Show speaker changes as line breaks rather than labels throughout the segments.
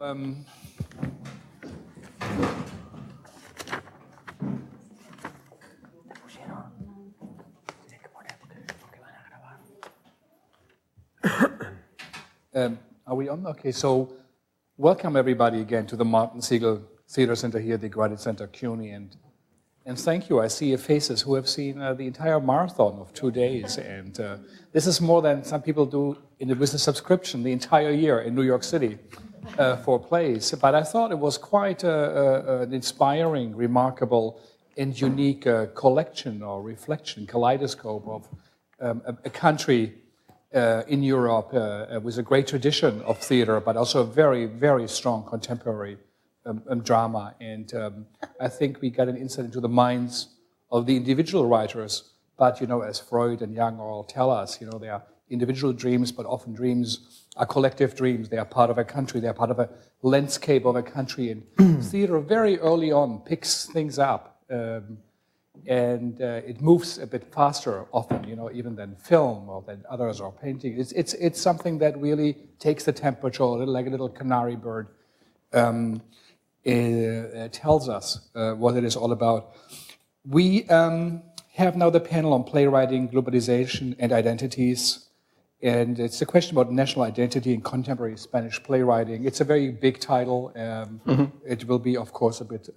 Um, are we on? Okay, so welcome everybody again to the Martin Siegel Theater Center here at the Graduate Center, CUNY, and thank you. I see faces who have seen the entire marathon of 2 days, and this is more than some people do with a subscription the entire year in New York City for plays. But I thought it was quite an inspiring, remarkable, and unique collection or reflection, kaleidoscope of a country in Europe with a great tradition of theater, but also a very, very strong contemporary drama. And I think we got an insight into the minds of the individual writers. But, you know, as Freud and Jung all tell us, you know, they are individual dreams, but often dreams are collective dreams. They are part of a country. They are part of a landscape of a country. And theater very early on picks things up. And it moves a bit faster often, you know, even than film or than others or painting. It's something that really takes the temperature, like a little canary bird. It tells us what it is all about. We have now the panel on playwriting, globalization, and identities. And it's a question about national identity in contemporary Spanish playwriting. It's a very big title. It will be, of course, a bit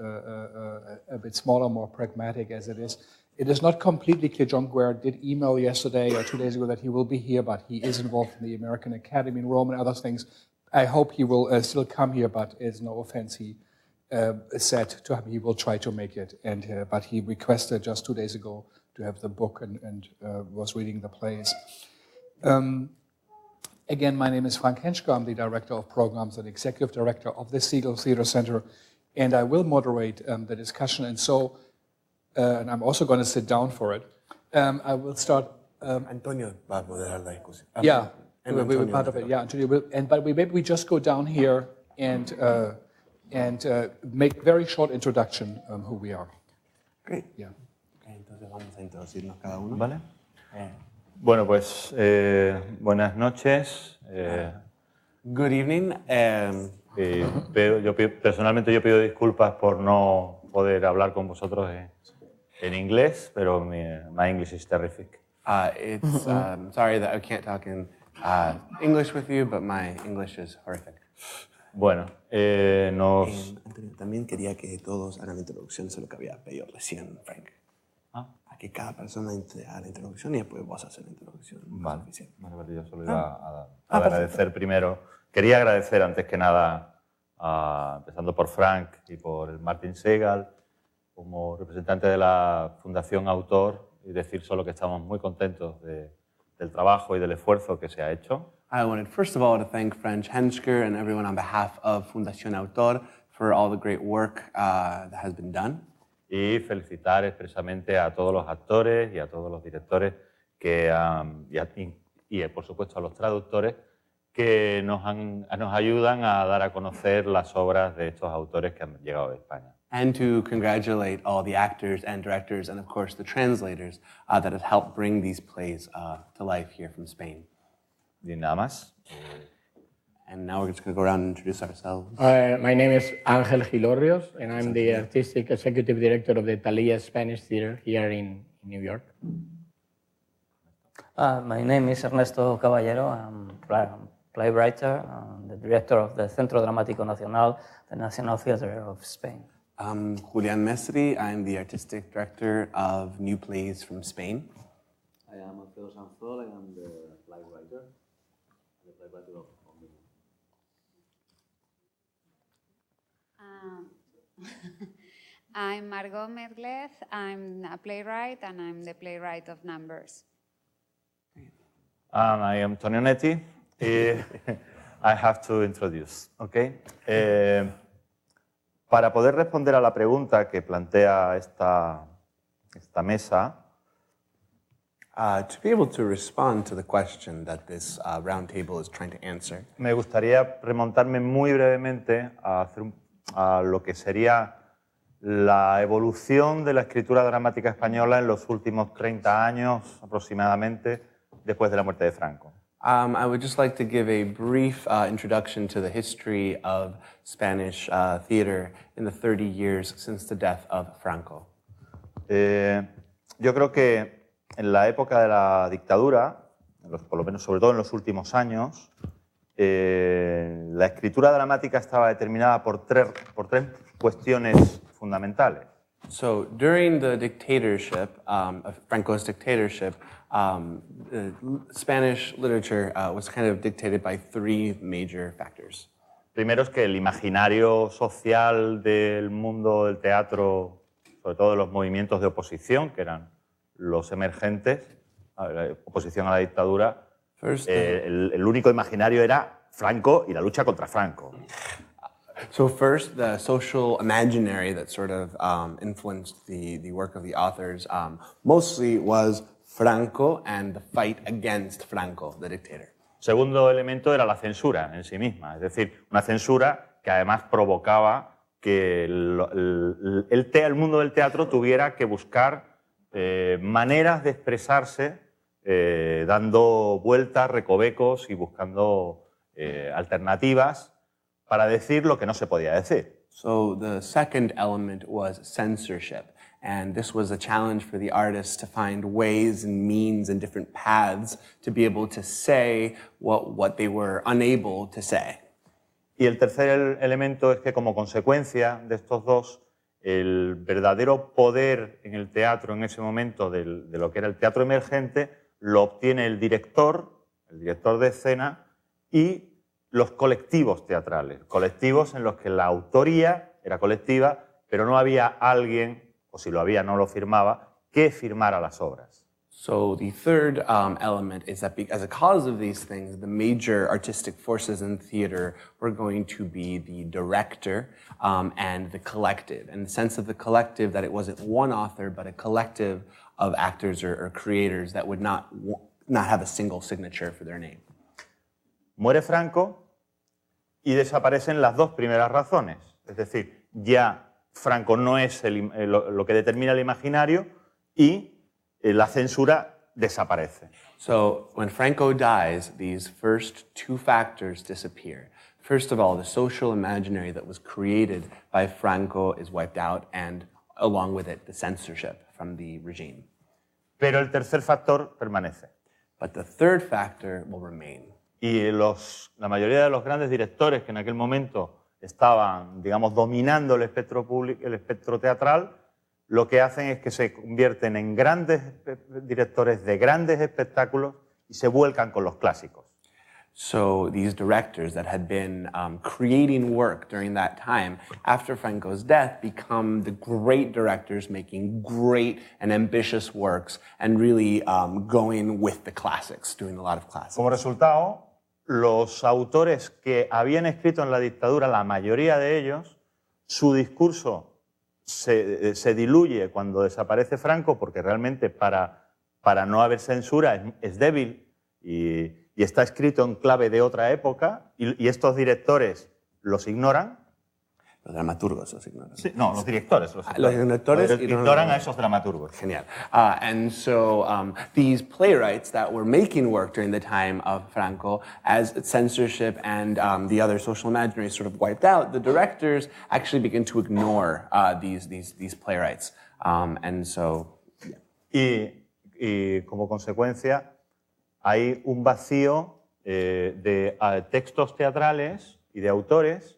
smaller, more pragmatic as it is. It is not completely clear. John Guare did email yesterday or 2 days ago that he will be here, but he is involved in the American Academy in Rome and other things. I hope he will still come here, but it's no offense. He said to him he will try to make it, and but he requested just 2 days ago to have the book and was reading the plays. Again, my name is Frank Henschke. I'm the Director of Programs and Executive Director of the Siegel Theater Center, and I will moderate the discussion. And so, and I'm also going to sit down for it. I will start.
Antonio va a moderar la discusión.
Yeah, we were part of it. Yeah, Antonio will. But maybe we just go down here and make very short introduction who we are.
Great.
Yeah.
Okay, entonces vamos a introducirnos cada uno.
Vale. Bueno, pues buenas noches.
Good evening.
Personalmente yo pido disculpas por no poder hablar con vosotros en inglés, pero my English is terrific.
Sorry that I can't talk in English with you, but my English is horrific.
Bueno,
Antonio, también quería que todos hagan la introducción, solo que había pedido recién, Frank. A que cada persona haga la introducción y después vos haces la introducción.
Vale, yo solo iba a agradecer primero. Quería agradecer antes que nada, empezando por Frank y por Martin Siegel, como representante de la Fundación Autor, y decir solo que estamos muy contentos del trabajo y del esfuerzo que se ha hecho.
I wanted first of all to thank Frank Henschke and everyone on behalf of Fundación Autor for all the great work that has been done.
Y felicitar expresamente a todos los actores y a todos los directores y por supuesto a los traductores que nos ayudan a dar a conocer las obras de estos autores que han llegado de España.
And to congratulate all the actors and directors and of course the translators that have helped bring these plays to life here from Spain.
Y nada más.
And now we're just going to go around and introduce ourselves.
My name is Ángel Gilorrios, and I'm the Artistic Executive Director of the Thalia Spanish Theater here in New York.
My name is Ernesto Caballero. I'm a playwright, the director of the Centro Dramático Nacional, the National Theatre of Spain.
Julián Mesri. I'm the Artistic Director of New Plays from Spain.
I am Alfredo Sanzol. I am the playwright of
I'm Margot Merglez. I'm a playwright, and I'm the playwright of Numbers.
I am Antonio Netti. I have to introduce, okay? Para poder responder a la pregunta que plantea esta mesa,
to be able to respond to the question that this roundtable is trying to answer,
me gustaría remontarme muy brevemente a lo que sería la evolución de la escritura dramática española en los últimos 30 años aproximadamente después de la muerte de Franco.
I would just like to give a brief introduction to the history of Spanish theater in the 30 years since the death of Franco.
Yo creo que en la época de la dictadura, por lo menos sobre todo en los últimos años, la escritura dramática estaba determinada por tres cuestiones fundamentales.
So during the dictatorship, of Franco's dictatorship, Spanish literature was kind of dictated by three major factors.
Primero es que el imaginario social del mundo del teatro, sobre todo de los movimientos de oposición, que eran los emergentes, oposición a la dictadura, el único imaginario era Franco y la lucha contra Franco.
So first, the social imaginary that sort of influenced the work of the authors mostly was Franco and the fight against Franco, the dictator.
Segundo elemento era la censura en sí misma, es decir, una censura que además provocaba que el mundo del teatro tuviera que buscar maneras de expresarse dando vueltas, recovecos y buscando alternativas para decir lo que no se podía decir.
So the second element was censorship, and this was a challenge for the artists to find ways and means and different paths to be able to say what they were unable to say.
Y el tercer elemento es que como consecuencia de estos dos, el verdadero poder en el teatro en ese momento de lo que era el teatro emergente lo obtiene el director de escena y los colectivos teatrales, colectivos en los que la autoría era colectiva, pero no había alguien, o si lo había no lo firmaba, que firmara las obras.
So the third element is that as a cause of these things, the major artistic forces in theater were going to be the director and the collective. And the sense of the collective, that it wasn't one author, but a collective of actors or creators that would not have a single signature for their name.
Muere Franco y desaparecen las dos primeras razones. Es decir, ya Franco no es lo que determina el imaginario y la censura desaparece.
So when Franco dies, these first two factors disappear. First of all, the social imaginary that was created by Franco is wiped out, and along with it, the censorship from the regime.
Pero el tercer factor permanece.
But the third factor will remain.
Y la mayoría de los grandes directores que en aquel momento estaban, digamos, dominando el espectro teatral, lo que hacen es que se convierten en grandes directores de grandes espectáculos y se vuelcan con los clásicos.
So these directors that had been creating work during that time, after Franco's death, become the great directors making great and ambitious works and really going with the classics, doing a lot of classics.
Como resultado, los autores que habían escrito en la dictadura, la mayoría de ellos, su discurso se diluye cuando desaparece Franco, porque realmente para no haber censura es débil y está escrito en clave de otra época y estos directores los ignoran.
Los dramaturgos los ignoran.
Sí, no, los directores los ignoran.
Los directores
ignoran a esos dramaturgos.
Genial. And so these playwrights that were making work during the time of Franco, as censorship and the other social imaginary sort of wiped out, the directors actually begin to ignore these playwrights. And so, yeah.
Y como consecuencia hay un vacío de textos teatrales y de autores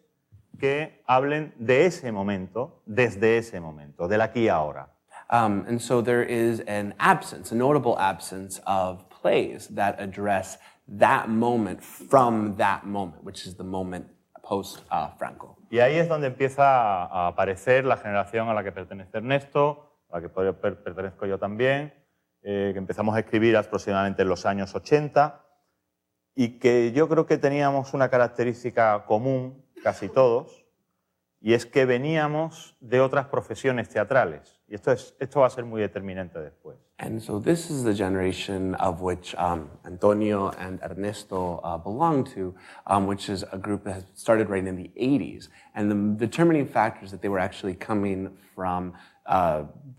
que hablen de ese momento, desde ese momento, del aquí y ahora.
And so there is an absence, a notable absence of plays that address that moment from that moment, which is the moment post-Franco.
Y ahí es donde empieza a aparecer la generación a la que pertenece Ernesto, a la que pertenezco yo también, que empezamos a escribir aproximadamente en los años 80 y que yo creo que teníamos una característica común, casi todos, y es que veníamos de otras profesiones teatrales. Y esto va a ser muy determinante después.
And so this is the generation of which Antonio and Ernesto belong to, which is a group that started right in the 80s. And the determining factors that they were actually coming from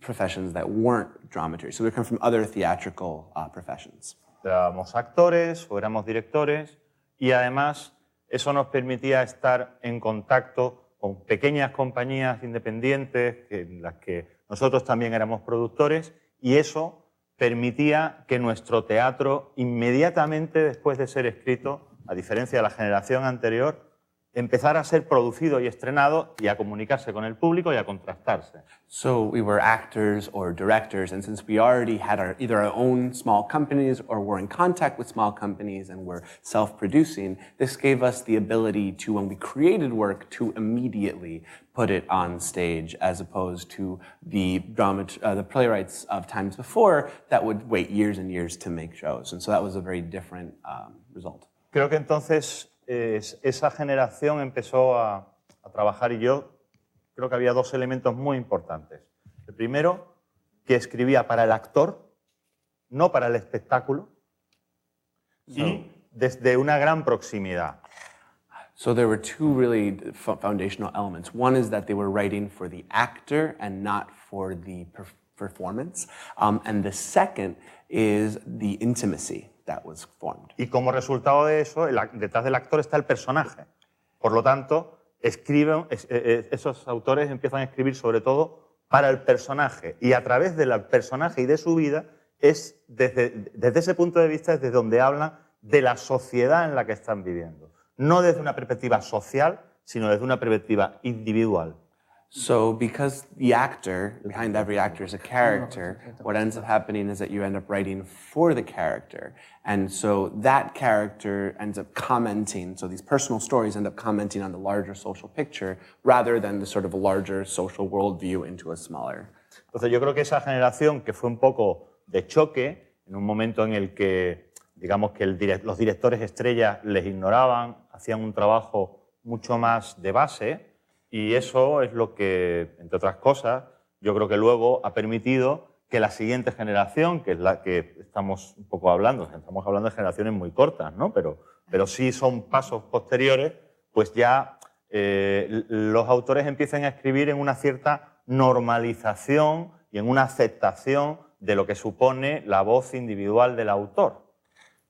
professions that weren't dramaturgy. So they come from other theatrical professions.
éramos actores o éramos directores, y además eso nos permitía estar en contacto con pequeñas compañías independientes en las que nosotros también éramos productores, y eso permitía que nuestro teatro, inmediatamente después de ser escrito, a diferencia de la generación anterior, empezara a ser producido y estrenado y a comunicarse con el público y a contrastarse.
So we were actors or directors, and since we already had either our own small companies or were in contact with small companies and were self-producing, this gave us the ability to, when we created work, to immediately put it on stage, as opposed to the playwrights of times before that would wait years and years to make shows. And so that was a very different result.
Creo que entonces esa generación empezó a trabajar, y yo creo que había dos elementos muy importantes. El primero, que escribía para el actor, no para el espectáculo, y desde una gran proximidad.
So there were two really foundational elements. One is that they were writing for the actor and not for the performance. And the second is the intimacy that was formed.
Y como resultado de eso, detrás del actor está el personaje. Por lo tanto, esos autores empiezan a escribir sobre todo para el personaje. Y a través del personaje y de su vida, es desde ese punto de vista es desde donde hablan de la sociedad en la que están viviendo. No desde una perspectiva social, sino desde una perspectiva individual.
So because the actor, behind every actor is a character, what ends up happening is that you end up writing for the character. And so that character ends up commenting, so these personal stories end up commenting on the larger social picture rather than the sort of larger social worldview into a smaller.
Entonces yo creo que esa generación, que fue un poco de choque, en un momento en el que, digamos que los directores estrellas les ignoraban, hacían un trabajo mucho más de base, y eso es lo que, entre otras cosas, yo creo que luego ha permitido que la siguiente generación, que es la que estamos un poco hablando, estamos hablando de generaciones muy cortas, ¿no? Pero sí son pasos posteriores, pues ya los autores empiezan a escribir en una cierta normalización y en una aceptación de lo que supone la voz individual del autor.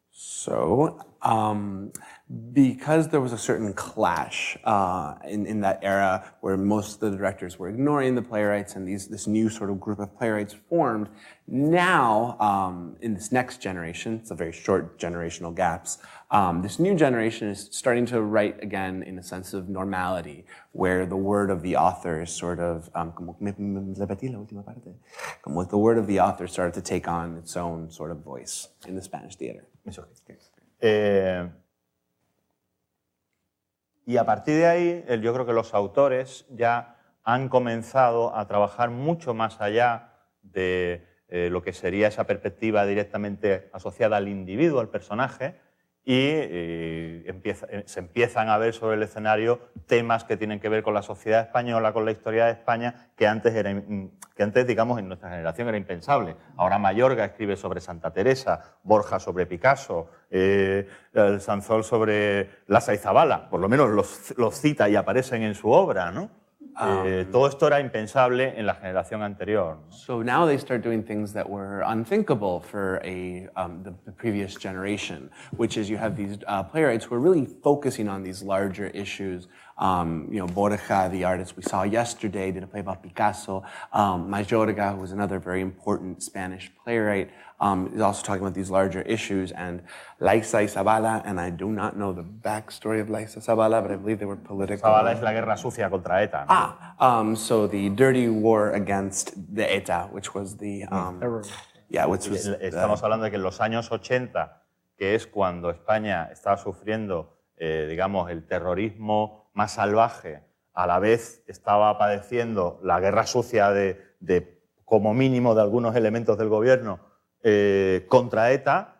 So, because there was a certain clash in that era where most of the directors were ignoring the playwrights and this new sort of group of playwrights formed, now in this next generation, it's a very short generational gaps, this new generation is starting to write again in a sense of normality, where the word of the author is sort of, como the word of the author started to take on its own sort of voice in the Spanish theater.
Y a partir de ahí, yo creo que los autores ya han comenzado a trabajar mucho más allá de lo que sería esa perspectiva directamente asociada al individuo, al personaje, y se empiezan a ver sobre el escenario temas que tienen que ver con la sociedad española, con la historia de España, que antes, digamos, en nuestra generación era impensable. Ahora Mayorga escribe sobre Santa Teresa, Borja sobre Picasso, el Sanzol sobre Lassa y Zabala, por lo menos los cita y aparecen en su obra, ¿no? Todo esto era impensable en la generación anterior, ¿no?
So now they start doing things that were unthinkable for the previous generation, which is you have these playwrights who are really focusing on these larger issues. Borja, the artist we saw yesterday, did a play about Picasso. Mayorga, who was another very important Spanish playwright, is also talking about these larger issues. And Lassa y Zabala, and I do not know the backstory of Lassa y Zabala, but I believe they were political.
Zabala es la guerra sucia contra ETA, ¿no?
So the dirty war against the ETA, which was the...
Estamos hablando de que en los años 80, que es cuando España estaba sufriendo, digamos, el terrorismo más salvaje, a la vez estaba padeciendo la guerra sucia de como mínimo, de algunos elementos del gobierno contra ETA,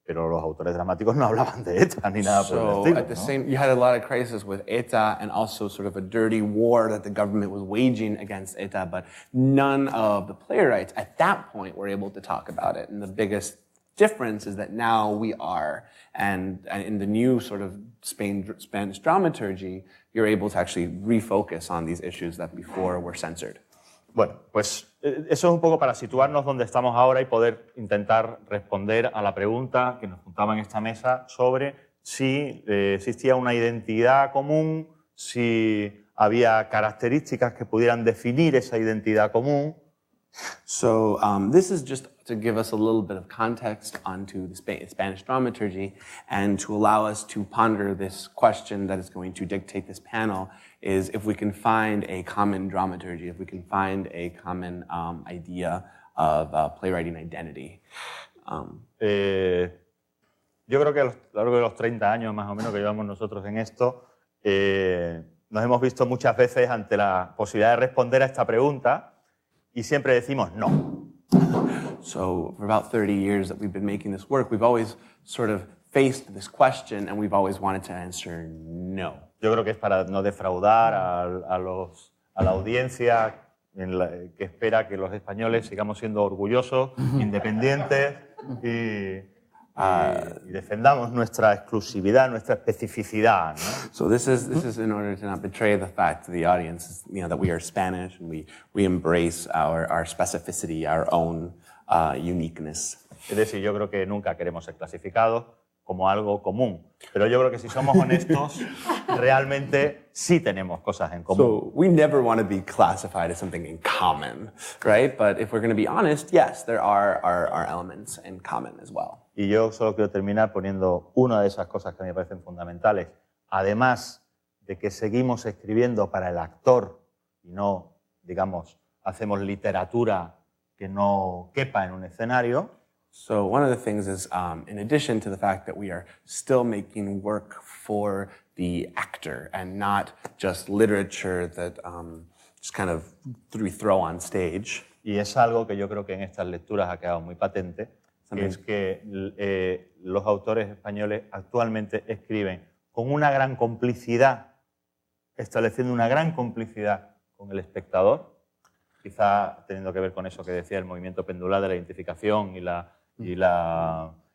pero los autores dramáticos no hablaban de ETA ni nada por el estilo, ¿no?
You had a lot of crisis with ETA and also sort of a dirty war that the government was waging against ETA, but none of the playwrights at that point were able to talk about it. And the biggest difference is that now we are, and in the new sort of Spanish dramaturgy, you're able to actually refocus on these issues that before were censored.
Bueno, pues eso es un poco para situarnos donde estamos ahora y poder intentar responder a la pregunta que nos juntaba en esta mesa sobre si existía una identidad común, si había características que pudieran definir esa identidad común.
So this is just to give us a little bit of context onto the Spanish dramaturgy and to allow us to ponder this question that is going to dictate this panel is if we can find a common dramaturgy, if we can find a common idea of playwriting identity.
Yo creo que a lo largo de los 30 años más o menos que llevamos nosotros en esto, nos hemos visto muchas veces ante la posibilidad de responder a esta pregunta y siempre decimos no.
So for about 30 years that we've been making this work, we've always sort of faced this question and we've always wanted to answer no.
Yo creo que es para no defraudar a la audiencia que espera que los españoles sigamos siendo orgullosos, independientes y defendamos nuestra exclusividad, nuestra especificidad, ¿no?
So this is in order to not betray the fact to the audience, that we are Spanish and we embrace our specificity, our own uniqueness.
Es decir, yo creo que nunca queremos ser clasificados como algo común, pero yo creo que si somos honestos, realmente sí tenemos cosas en común.
So we never want to be classified as something in common, right? But if we're going to be honest, yes, there are elements in common as well.
Y yo solo quiero terminar poniendo una de esas cosas que me parecen fundamentales. Además de que seguimos escribiendo para el actor y no, digamos, hacemos literatura que no quepa en un escenario.
So one of the things is, in addition to the fact that we are still making work for the actor and not just literature that just kind of we throw on stage.
Y es algo que yo creo que en estas lecturas ha quedado muy patente, que es que los autores españoles actualmente escriben con una gran complicidad, estableciendo una gran complicidad con el espectador, quizá teniendo que ver con eso que decía el movimiento pendular de la identificación y el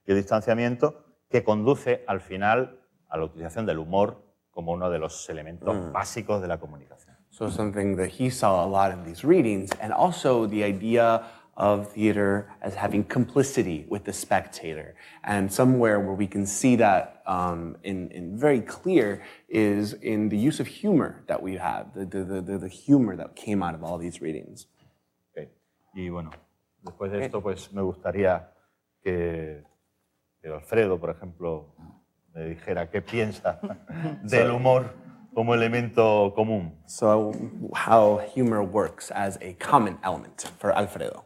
distanciamiento, que conduce al final a la utilización del humor como uno de los elementos básicos de la comunicación.
So something that he saw a lot in these readings, and also the idea of theater as having complicity with the spectator. And somewhere where we can see that in very clear is in the use of humor that we have, the humor that came out of all these readings.
Okay. Y bueno, después de esto pues me gustaría que Alfredo, por ejemplo, me dijera qué piensa del humor como elemento común.
So how humor works as a common element for Alfredo.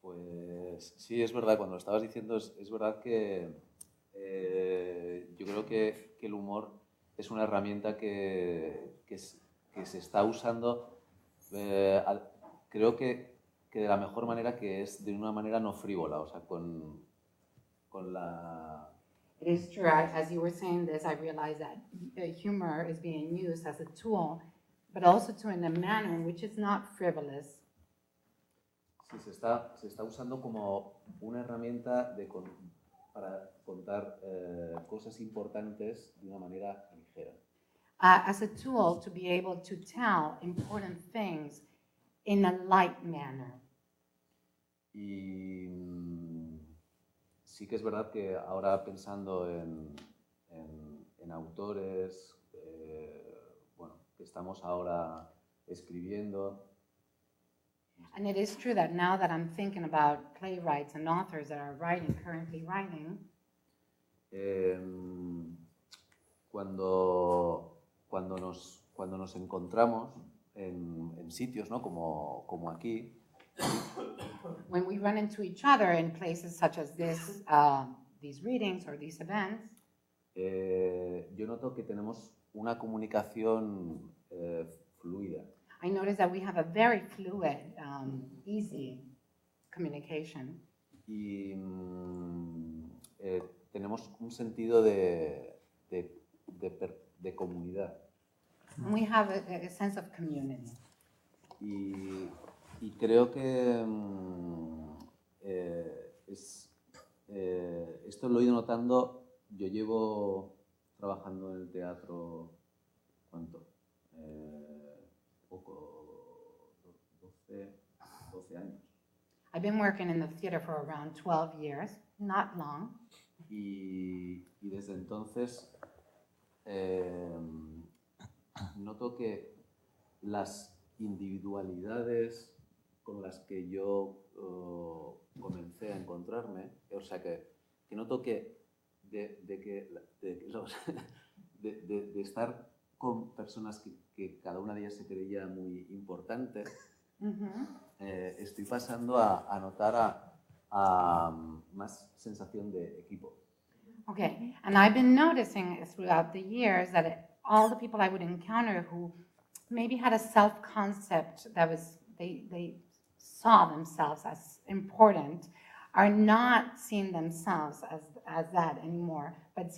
Pues sí, es verdad, cuando lo estabas diciendo, es verdad que yo creo que el humor es una herramienta que se está usando, creo que de la mejor manera, que es de una manera no frívola, o sea, con la...
It is true, as you were saying this, I realized that humor is being used as a tool, but also in a manner in which it's not frivolous.
Sí, se está usando como una herramienta para contar cosas importantes de una manera ligera.
As a tool to be able to tell important things in a light manner.
Y sí que es verdad que ahora pensando en autores, bueno, que estamos ahora escribiendo.
And it is true that now that I'm thinking about playwrights and authors that are currently writing,
cuando nos encontramos en sitios, ¿no? como aquí,
when we run into each other in places such as this, these readings or these events,
yo noto que tenemos una comunicación fluida.
I notice that we have a very fluid, easy communication.
Y tenemos un sentido de comunidad.
And we have a sense of community.
Y creo que esto lo he ido notando. Yo llevo trabajando en el teatro, ¿cuánto? 12 años.
I've been working in the theater for around 12 years, not long.
Y desde entonces noto que las individualidades con las que yo comencé a encontrarme, o sea que noto que de estar con personas que cada una de ellas se creía muy importante, estoy pasando a notar a más sensación de equipo.
Okay, and I've been noticing throughout the years that all the people I would encounter who maybe had a self-concept that was, they saw themselves as important, are not seeing themselves as that anymore, but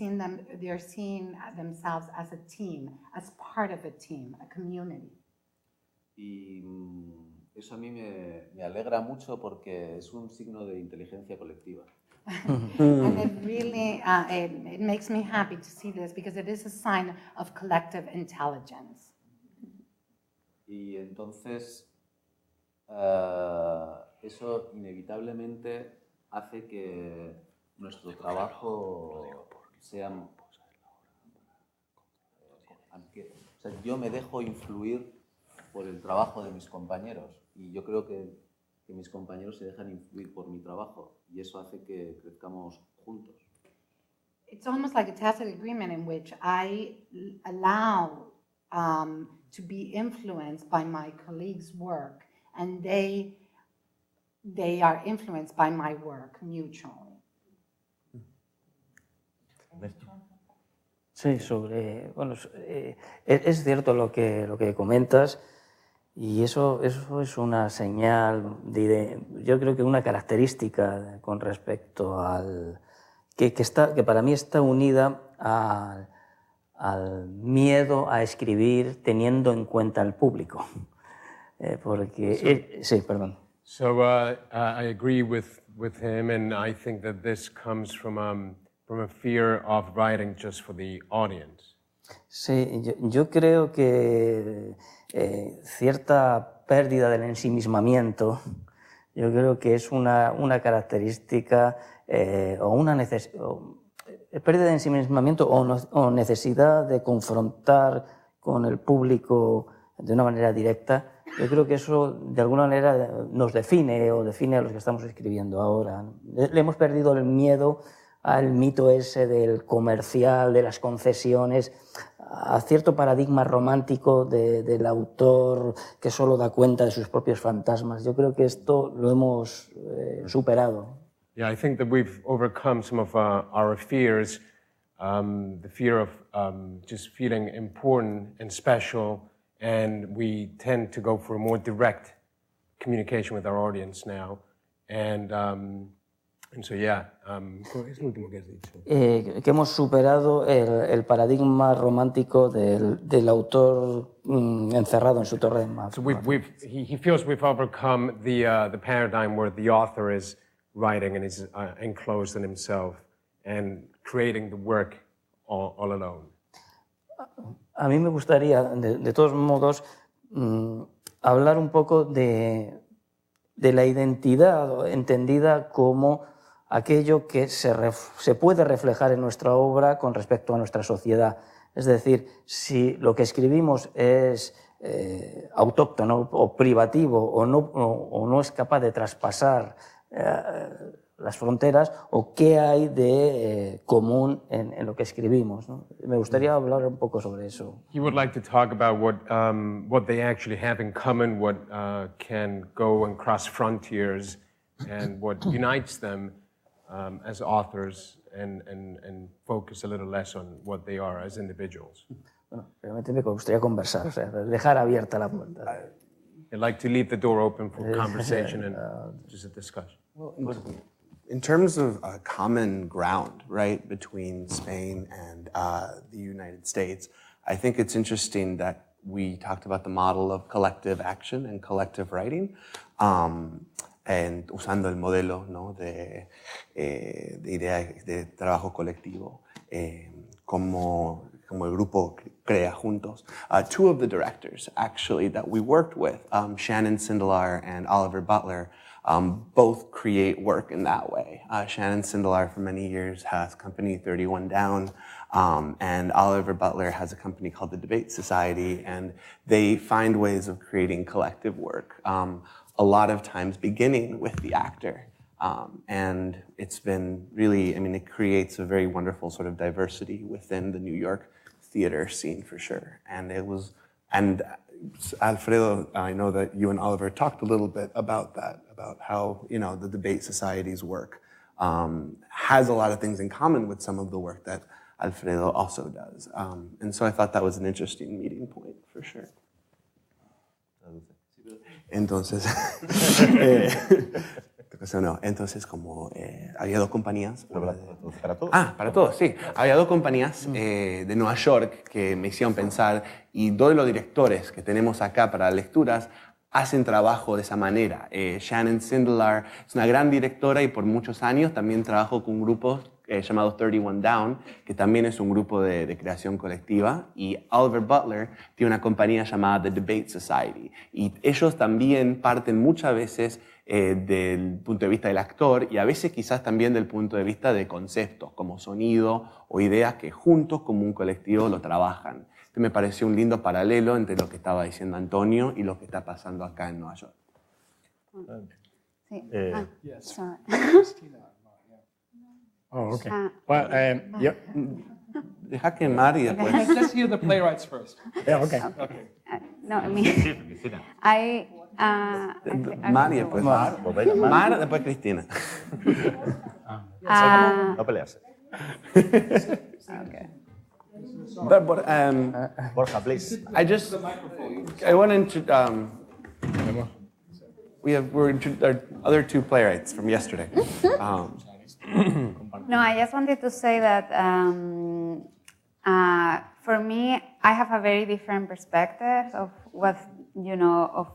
they're seeing themselves as a team, as part of a team, a community.
Y eso a mí me alegra mucho porque es un signo de inteligencia colectiva.
And it really, it makes me happy to see this because it is a sign of collective intelligence.
Y entonces eso inevitablemente hace que nuestro trabajo sea... o sea, yo me dejo influir por el trabajo de mis compañeros y yo creo que mis compañeros se dejan influir por mi trabajo y eso hace que crezcamos juntos.
It's almost like a tacit agreement in which I allow to be influenced by my colleagues' work, and they are influenced by my work mutually.
Sí, bueno, es cierto lo que comentas. Y eso es una señal, yo creo que una característica con respecto al... que para mí está unida al miedo a escribir teniendo en cuenta al público. Sí, perdón.
So I agree with him, and I think that this comes from a fear of writing just for the audience.
Sí, yo creo que cierta pérdida del ensimismamiento, yo creo que es una característica o una pérdida de ensimismamiento o necesidad de confrontar con el público de una manera directa. Yo creo que eso de alguna manera nos define o define a los que estamos escribiendo ahora. Le hemos perdido el miedo al mito ese del comercial, de las concesiones, a cierto paradigma romántico del autor que solo da cuenta de sus propios fantasmas. Yo creo que esto lo hemos superado.
Yeah, I think that we've overcome some of our fears, the fear of just feeling important and special, and we tend to go for a more direct communication with our audience now. And so, yeah, ¿qué es lo último que has dicho?
Que hemos superado el paradigma romántico del autor encerrado en su torre.
So he feels we've overcome the paradigm where the author is writing and is enclosed in himself and creating the work all alone.
A mí me gustaría, de todos modos, hablar un poco de la identidad entendida como aquello que se puede reflejar en nuestra obra con respecto a nuestra sociedad. Es decir, si lo que escribimos es autóctono o privativo o no es capaz de traspasar las fronteras, o qué hay de común en lo que escribimos, ¿no? Me gustaría hablar un poco sobre eso.
He would like to talk about what they actually have in common, what can go and cross frontiers, and what unites them as authors, and focus a little less on what they are as individuals.
Bueno, realmente me gustaría conversar, o sea, dejar abierta la puerta.
I'd like to leave the door open for conversation and just a discussion.
Well, in terms of common ground, right, between Spain and the United States, I think it's interesting that we talked about the model of collective action and collective writing, and usando el modelo, ¿no?, de idea de trabajo colectivo como como el grupo crea juntos. Two of the directors, actually, that we worked with, Shannon Sindelar and Oliver Butler, both create work in that way. Shannon Sindelar, for many years, has company 31 Down, and Oliver Butler has a company called the Debate Society, and they find ways of creating collective work, a lot of times beginning with the actor. And it's been really, I mean, it creates a very wonderful sort of diversity within the New York theater scene for sure. And it was, and Alfredo, I know that you and Oliver talked a little bit about that, about how, you know, the Debate Society's work has a lot of things in common with some of the work that Alfredo also does. And so I thought that was an interesting meeting point for sure. Entonces, entonces como había dos compañías.
¿Para todos?
Para todos, sí. Había dos compañías de Nueva York que me hicieron pensar, y dos de los directores que tenemos acá para lecturas hacen trabajo de esa manera. Shannon Sindelar es una gran directora y por muchos años también trabajó con grupos llamado 31 Down, que también es un grupo de creación colectiva, y Oliver Butler tiene una compañía llamada The Debate Society, y ellos también parten muchas veces del punto de vista del actor y a veces quizás también del punto de vista de conceptos como sonido o ideas que juntos como un colectivo lo trabajan. Me pareció un lindo paralelo entre lo que estaba diciendo Antonio y lo que está pasando acá en Nueva York.
Sí. Sorry.
Oh, okay. Well,
Deja quemar y después...
Let's hear the playwrights first.
yeah, okay.
No, I mean,
Cristina.
Mar y después... Mar, después Cristina.
No pelearse.
okay.
But,
Borja, please.
I want to, we're our other two playwrights from yesterday.
No, I just wanted to say that for me, I have a very different perspective of what, you know, of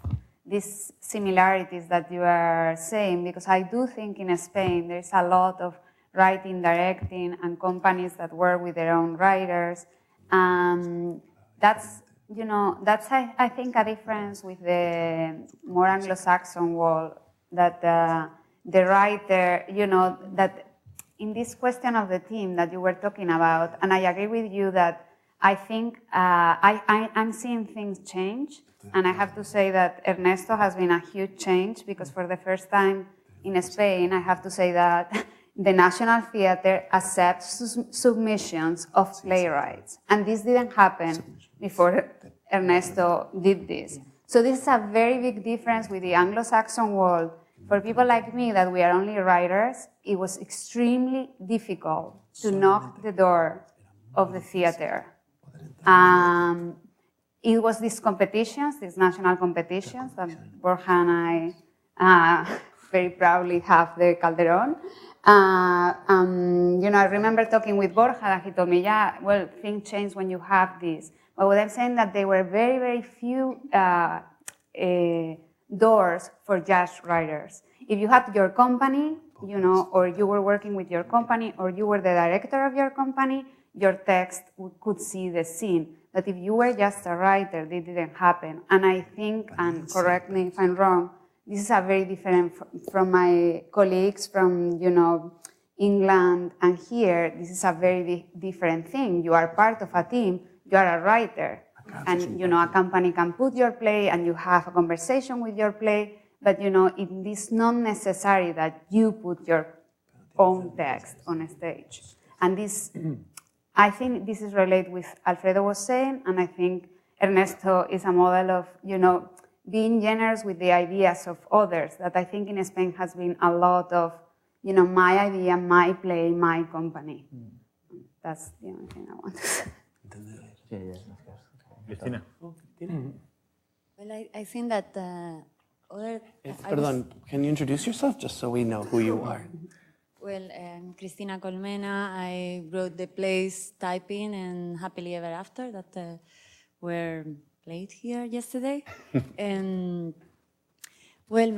these similarities that you are saying, because I do think in Spain there's a lot of writing, directing, and companies that work with their own writers. That's, you know, that's I think a difference with the more Anglo-Saxon world, that the writer, you know, that in this question of the team that you were talking about, and I agree with you that I think I'm seeing things change, and I have to say that Ernesto has been a huge change, because for the first time in Spain, I have to say that the National Theatre accepts submissions of playwrights, and this didn't happen before Ernesto did this. So this is a very big difference with the Anglo-Saxon world. For people like me, that we are only writers, it was extremely difficult to knock the door of the theater. It was these competitions, these national competitions, that Borja and I very proudly have the Calderón. You know, I remember talking with Borja, and he told me, yeah, well, things change when you have this. But what I'm saying that there were very, very few doors for jazz writers. If you had your company, you know, or you were working with your company, or you were the director of your company, your text could see the scene. But if you were just a writer, it didn't happen. And I think, and correct me if I'm wrong, this is a very different from my colleagues from, you know, England and here. This is a very different thing. You are part of a team. You are a writer. And, you know, a company can put your play and you have a conversation with your play, but, you know, it is not necessary that you put your own text on a stage. And this, I think this is related with Alfredo was saying, and I think Ernesto is a model of, you know, being generous with the ideas of others, that I think in Spain has been a lot of, you know, my idea, my play, my company. That's the only thing I want to say.
Cristina.
Well, I think that other...
Perdón, can you introduce yourself just so we know who you are?
Well, Cristina Colmena. I wrote the plays Typing and Happily Ever After that were played here yesterday. And well,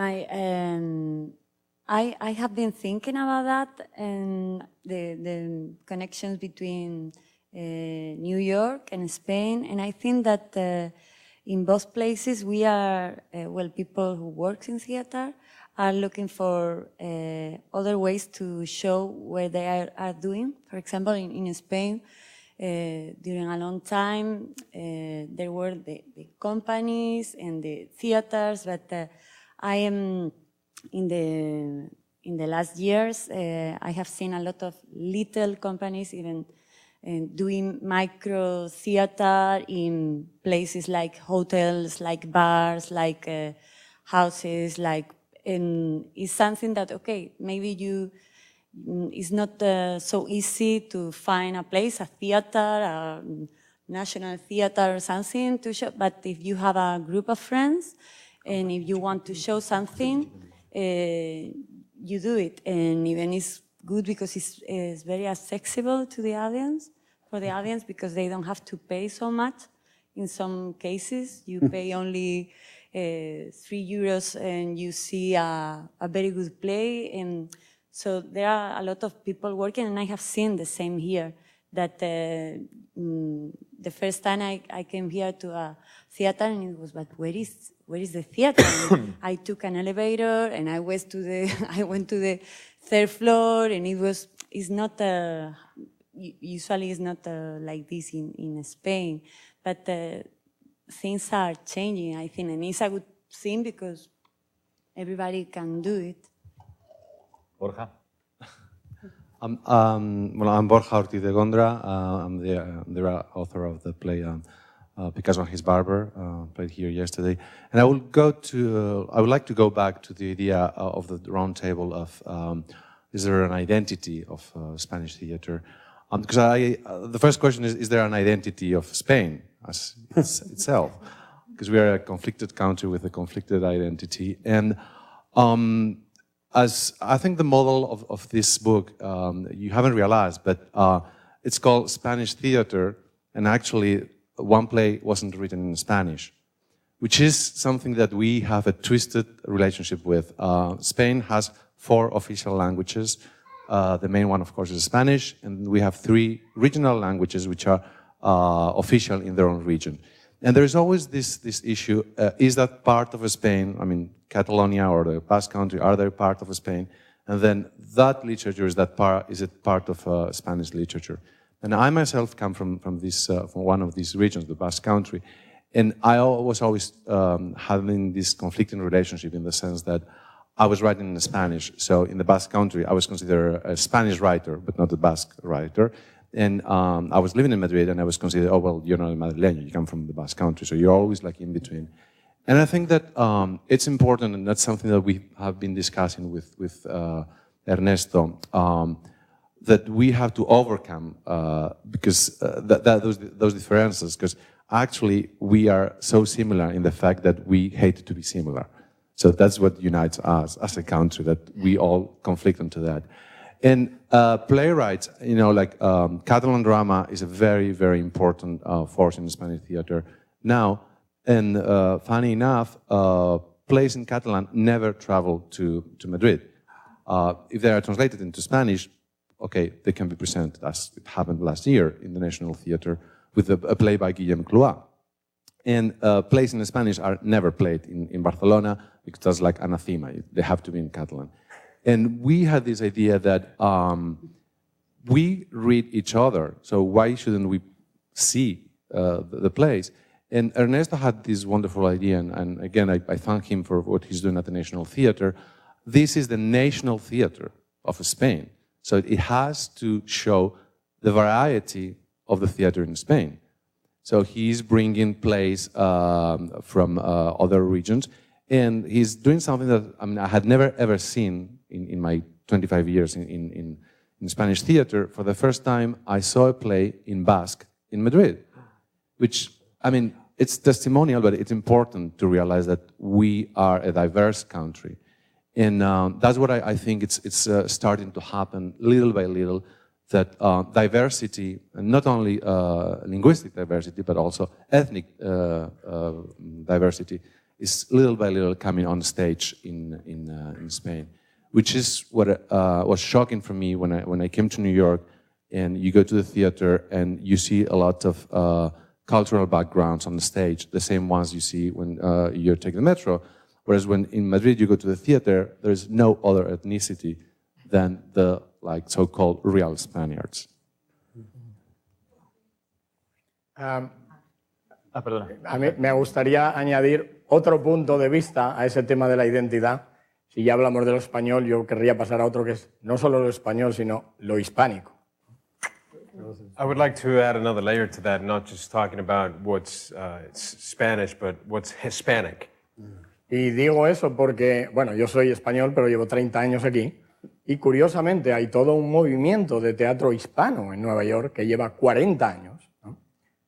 I have been thinking about that and the connections between New York and Spain, and I think that in both places we are, people who work in theater are looking for other ways to show where they are doing. For example, in Spain, during a long time, there were the companies and the theaters, but I am in the last years, I have seen a lot of little companies even doing micro theater in places like hotels, like bars, like houses, and it's something that, okay, maybe it's not so easy to find a place, a theater, a national theater or something to show, but if you have a group of friends and if you want to show something, you do it, and even it's good because it's very accessible to the audience, for the audience, because they don't have to pay so much. In some cases, you pay only €3 and you see a very good play. And so there are a lot of people working, and I have seen the same here, that the first time I came here to a theater, and it was, but where is the theater? I took an elevator and I went to the third floor, and it's not usually it's not like this in Spain, but things are changing, I think, and it's a good thing because everybody can do it.
Borja?
I'm Borja Ortiz de Gondra. I'm the author of the play Picasso and His Barber, played here yesterday. And I would like to go back to the idea of the round table of is there an identity of Spanish theater? Because the first question is there an identity of Spain as itself? Because we are a conflicted country with a conflicted identity. And as I think the model of this book, you haven't realized, but it's called Spanish Theater, and actually one play wasn't written in Spanish, which is something that we have a twisted relationship with. Spain has 4 official languages. The main one, of course, is Spanish, and we have 3 regional languages which are official in their own region. And there is always this issue, is that part of Spain, I mean, Catalonia or the Basque Country, are they part of Spain? And then that literature, is it part of Spanish literature? And I myself come from one of these regions, the Basque Country, and I was always having this conflicting relationship in the sense that I was writing in Spanish, so in the Basque Country I was considered a Spanish writer, but not a Basque writer. And I was living in Madrid, and I was considered, oh, well, you're not a Madrileño, you come from the Basque Country, so you're always like in between. And I think that it's important, and that's something that we have been discussing with Ernesto, that we have to overcome because those differences, because actually we are so similar in the fact that we hate to be similar. So that's what unites us as a country, that we all conflict into that. And playwrights, you know, like Catalan drama is a very, very important force in Spanish theater now. And funny enough, plays in Catalan never travel to Madrid. If they are translated into Spanish, okay, they can be presented, as it happened last year in the National Theatre with a play by Guillem Cloix. And plays in Spanish are never played in Barcelona because that's like anathema. They have to be in Catalan. And we had this idea that we read each other, so why shouldn't we see the plays? And Ernesto had this wonderful idea, and again, I thank him for what he's doing at the National Theatre. This is the National Theatre of Spain, so it has to show the variety of the theatre in Spain. So he's bringing plays from other regions, and he's doing something that I had never ever seen in my 25 years in Spanish theater. For the first time, I saw a play in Basque in Madrid, which, I mean, it's testimonial, but it's important to realize that we are a diverse country. And that's what I think it's starting to happen little by little, that diversity, and not only linguistic diversity, but also ethnic diversity, is little by little coming on stage in Spain, which is what was shocking for me when I came to New York and you go to the theater and you see a lot of cultural backgrounds on the stage, the same ones you see when you're taking the metro. Whereas when in Madrid you go to the theater, there's no other ethnicity than the like so-called real Spaniards.
A mí me gustaría añadir otro punto de vista a ese tema de la identidad. Si ya hablamos de lo español, yo querría pasar a otro que es no solo lo español, sino lo hispánico.
I would like to add another layer to that, not just talking about what's Spanish, but what's Hispanic.
Y digo eso porque, bueno, yo soy español, pero llevo 30 años aquí. Y curiosamente hay todo un movimiento de teatro hispano en Nueva York que lleva 40 años. ¿No?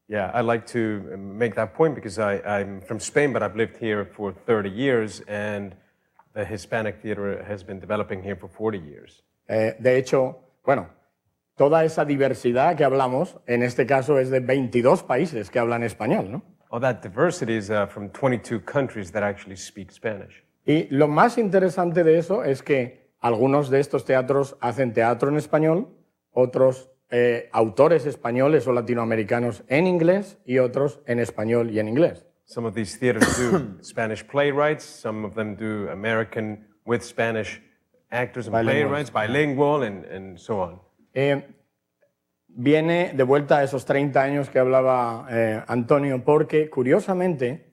Yeah, I'd like to make that point because I'm from Spain, but I've lived here for 30 years, and the Hispanic theater has been developing here for 40 years.
De hecho, bueno, toda esa diversidad que hablamos, en este caso es de 22 países que hablan español, ¿no?
All that diversity is from 22 countries that actually speak Spanish.
Y lo más interesante de eso es que algunos de estos teatros hacen teatro en español, otros autores españoles o latinoamericanos en inglés y otros en español y en inglés.
Some of these theaters do Spanish playwrights, some of them do American with Spanish actors and playwrights, bilingual and so on.
Viene de vuelta a esos 30 años que hablaba Antonio, porque curiosamente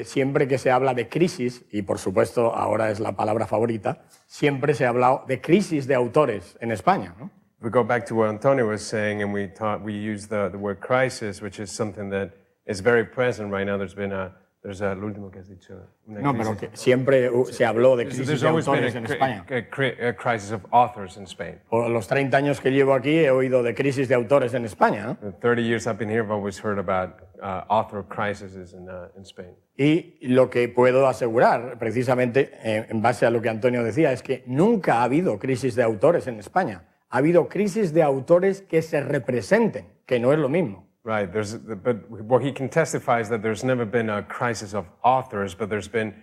siempre que se habla de crisis, y por supuesto ahora es la palabra favorita, siempre se ha hablado de crisis de autores en España, ¿no?
We go back to what Antonio was saying, and we use the word crisis, which is something that is very present right now. There's lo último que has dicho.
No, pero que siempre se habló de crisis de autores en España.
A crisis of authors in Spain.
Por los 30 años que llevo aquí he oído de crisis de autores en España, ¿no?
The 30 years I've been here, I've always heard about author crises in Spain.
Y lo que puedo asegurar, precisamente en base a lo que Antonio decía, es que nunca ha habido crisis de autores en España. Ha habido crisis de autores que se representen, que no es lo mismo.
Right, but what he can testify is that there's never been a crisis of authors, but there's been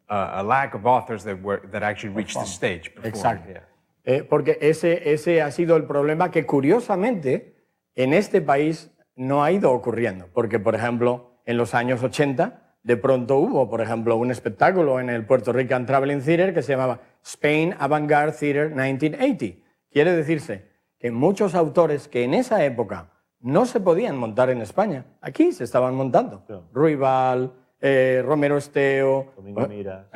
a lack of authors that actually reached the stage.
Exacto. Yeah. Porque ese ha sido el problema que curiosamente en este país no ha ido ocurriendo. Porque, por ejemplo, en los años 80, de pronto hubo, por ejemplo, un espectáculo en el Puerto Rican Traveling Theatre que se llamaba Spain Avant-Garde Theatre 1980. Quiere decirse que muchos autores que en esa época no se podían montar en España, aquí se estaban montando. Claro. Ruibal, Romero Esteo.
Domingo Mira.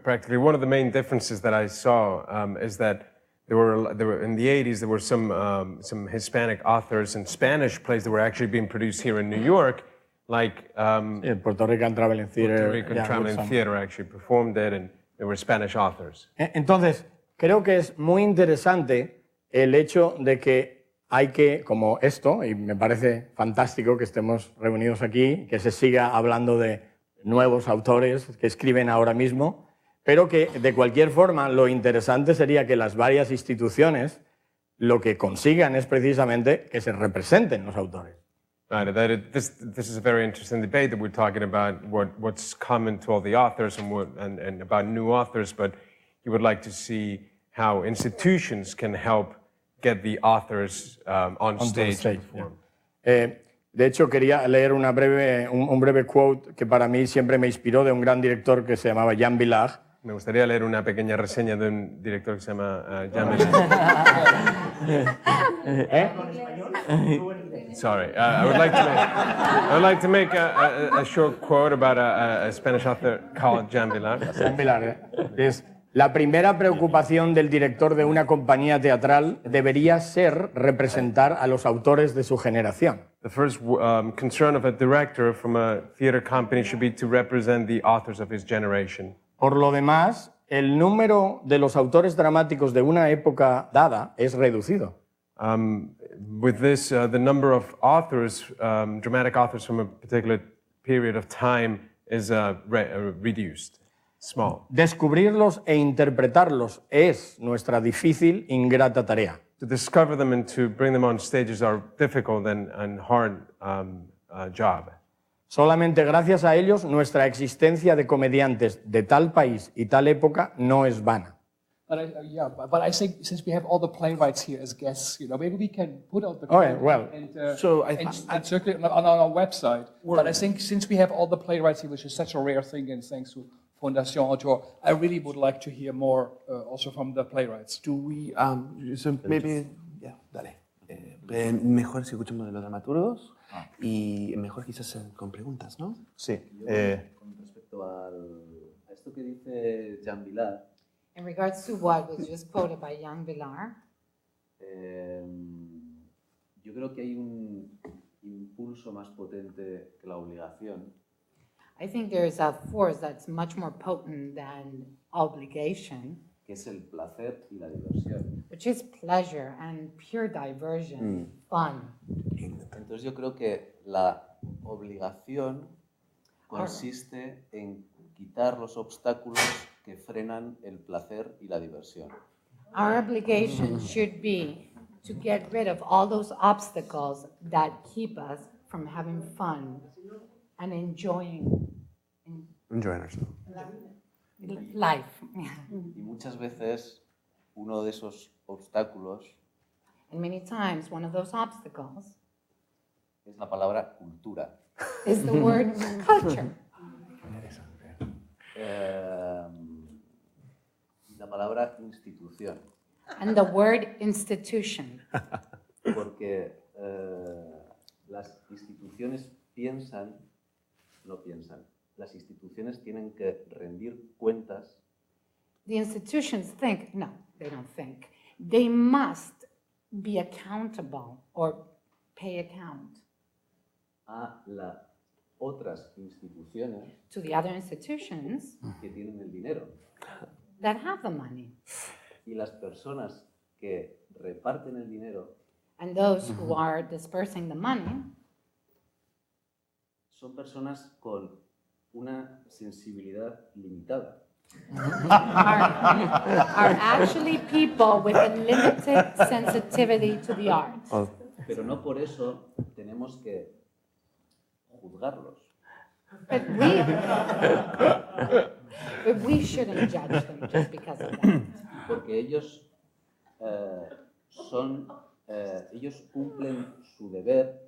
Practically one of the main differences that I saw is that there were in the 80s there were some Hispanic authors and Spanish plays that were actually being produced here in New York, like
el Puerto Rican Traveling Theatre.
Puerto Rican Traveling Theatre actually performed it, and there were Spanish authors.
Entonces, creo que es muy interesante el hecho de que hay que, como esto, y me parece fantástico que estemos reunidos aquí, que se siga hablando de nuevos autores que escriben ahora mismo, pero que de cualquier forma lo interesante sería que las varias instituciones lo que consigan es precisamente que se representen los autores.
Right, this is a very interesting debate that we're talking about what's common to all the authors and about new authors, but you would like to see how institutions can help get the authors on stage.
Yeah. De hecho, quería leer un breve quote que para mí siempre me inspiró de un gran director que se llamaba Jean Villard.
Me gustaría leer una pequeña reseña de un director que se llama Jean Villard. Sorry, I would like to make a short quote about a Spanish author called Jean Villard.
Jean Villard es la primera preocupación del director de una compañía teatral debería ser representar a los autores de su generación.
The first concern of a director from a theater company should be to represent the authors of his generation.
Por lo demás, el número de los autores dramáticos de una época dada es reducido.
With this, the number of authors, dramatic authors from a particular period of time is reduced. Small.
Descubrirlos e interpretarlos es nuestra difícil, ingrata tarea.
To discover them and to bring them on stage is our difficult and hard job.
Solamente gracias a ellos nuestra existencia de comediantes de tal país y tal época no es vana.
But I think since we have all the playwrights here as guests, maybe we can put out the
Okay, well,
and circulate on our website. But I think since we have all the playwrights here, which is such a rare thing, and thanks to Fondation Autor, I really would like to hear more also from the playwrights.
Do we, maybe, dale. Mejor si escuchamos de los dramaturgos y mejor quizás con preguntas, ¿no?
Sí.
Con respecto a esto que dice Jean Vilar.
In regards to what was just quoted by Jean Vilar,
yo creo que hay un impulso más potente que la obligación.
I think there is a force that's much more potent than obligation,
que es el placer y la diversión.
which is pleasure and pure diversion, fun.
Entonces yo creo que la obligación consiste en quitar los obstáculos que frenan el placer y la diversión.
Our obligation should be to get rid of all those obstacles that keep us from having fun and enjoying
ourselves.
Life.
Y muchas veces uno de esos obstáculos
And many times one of those obstacles
es la palabra cultura.
is the word culture.
La palabra institución.
And the word institution.
Porque las instituciones no piensan. Las instituciones tienen que rendir cuentas.
The institutions think, no, they don't think. They must be accountable or pay account
A las otras instituciones
to the other institutions
que tienen el dinero.
that have the money.
Y las personas que reparten el dinero
And those who are dispersing the money
son personas con una sensibilidad limitada.
are actually people with a limited sensitivity to the arts.
Pero no por eso tenemos que juzgarlos.
But we shouldn't judge them just because of that.
Porque ellos ellos cumplen su deber.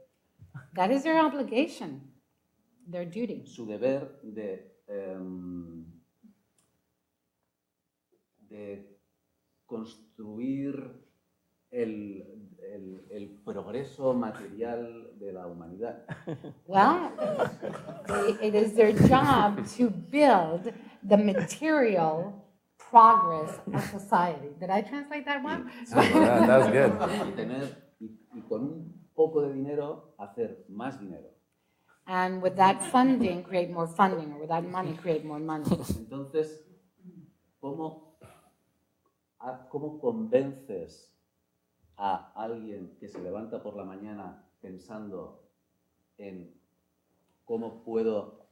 That is their obligation, their duty.
Su deber de construir el progreso material de la humanidad.
Well, it is their job to build the material progress of society. Did I translate that well?
That was good.
Y con un poco de dinero hacer más dinero.
And with that funding, create more funding, or with that money, create more money.
Entonces, ¿cómo convences a alguien que se levanta por la mañana pensando en cómo puedo...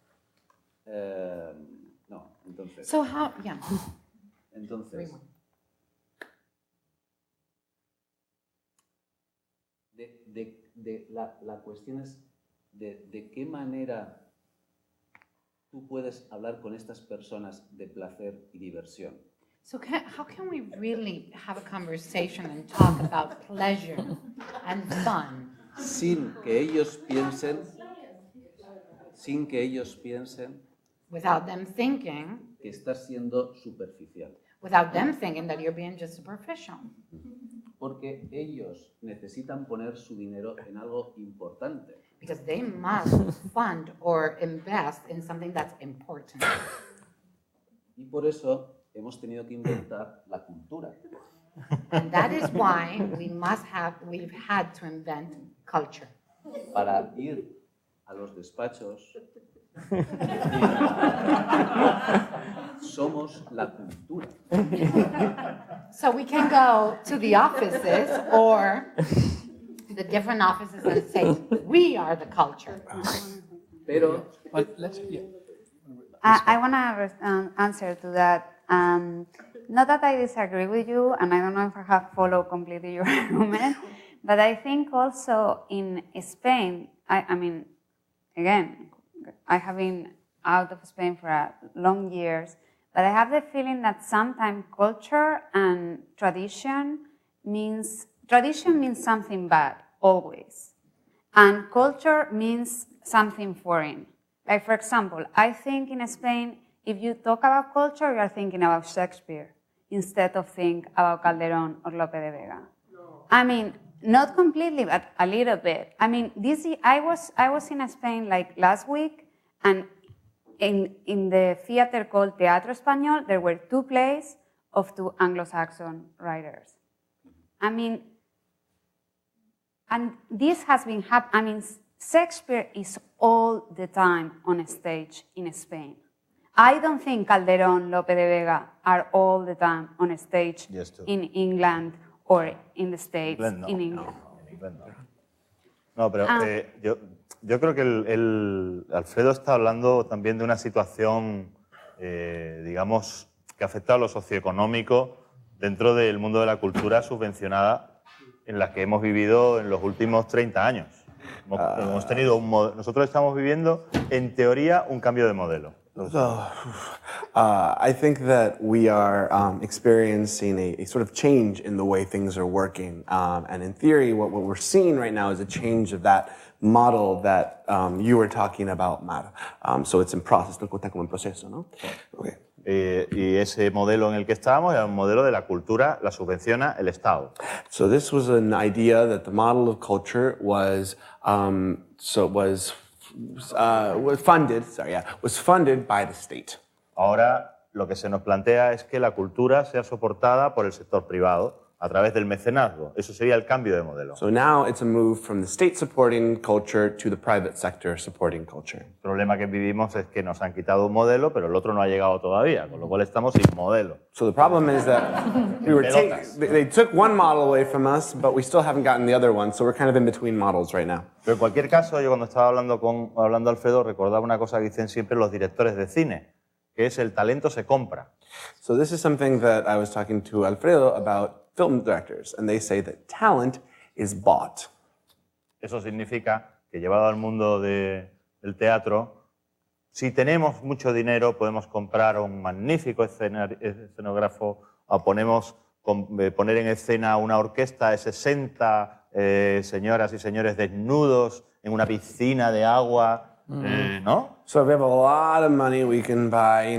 entonces...
So how, yeah.
Entonces, la cuestión es de qué manera tú puedes hablar con estas personas de placer y diversión.
So how can we really have a conversation and talk about pleasure and fun?
Sin que ellos piensen
without them thinking,
que estás siendo superficial.
Without them thinking that you're being just superficial.
Porque ellos necesitan poner su dinero en algo importante.
Because they must fund or invest in something that's important.
Y por eso hemos tenido que inventar la cultura.
And that is why we've had to invent culture.
Para ir a los despachos, somos la cultura.
So we can go to the offices or the different offices and say, we are the culture.
Pero,
I want to answer to that. Not that I disagree with you, and I don't know if I have followed completely your argument, but I think also in Spain, I mean, again, I have been out of Spain for long years, But I have the feeling that sometimes culture and tradition means something bad, always. And culture means something foreign. Like, for example, I think in Spain, if you talk about culture, you are thinking about Shakespeare instead of think about Calderón or Lope de Vega. No. I mean, not completely, but a little bit. I mean, I was in Spain like last week, and in the theater called Teatro Español, there were 2 plays of 2 Anglo-Saxon writers. I mean, and this has been happening. I mean, Shakespeare is all the time on a stage in Spain. I don't think Calderón, Lope de Vega are all the time on a stage in England or in the States, in England.
No, pero yo creo que Alfredo está hablando también de una situación, digamos, que afecta a lo socioeconómico dentro del mundo de la cultura subvencionada en la que hemos vivido en los últimos 30 años. Hemos tenido nosotros estamos viviendo, en teoría, un cambio de modelo.
I think that we are experiencing a sort of change in the way things are working. And in theory, what we're seeing right now is a change of that model that you were talking about, Mar. So it's in process, está como en proceso, ¿no? Okay.
Y ese modelo en el que estábamos era un modelo de la cultura, la subvenciona el Estado.
So this was an idea that the model of culture was funded by the state.
Ahora lo que se nos plantea es que la cultura sea soportada por el sector privado a través del mecenazgo. Eso sería el cambio de modelo.
So now it's a move from the state supporting culture to the private sector supporting culture.
El problema que vivimos es que nos han quitado un modelo, pero el otro no ha llegado todavía, con lo cual estamos sin modelo.
So the problem is that they took one model away from us, but we still haven't gotten the other one, so we're kind of in between models right now.
Pero en cualquier caso, yo cuando estaba hablando Alfredo, recordaba una cosa que dicen siempre los directores de cine, que es el talento se compra.
So this is something that I was talking to Alfredo about film directors, and they say that talent is bought.
Eso significa que llevado al mundo del teatro, si tenemos mucho dinero podemos comprar un magnífico escenógrafo, o poner en escena una orquesta de 60 señoras y señores desnudos en una piscina de agua, ¿no?
So if we have a lot of money, we can buy,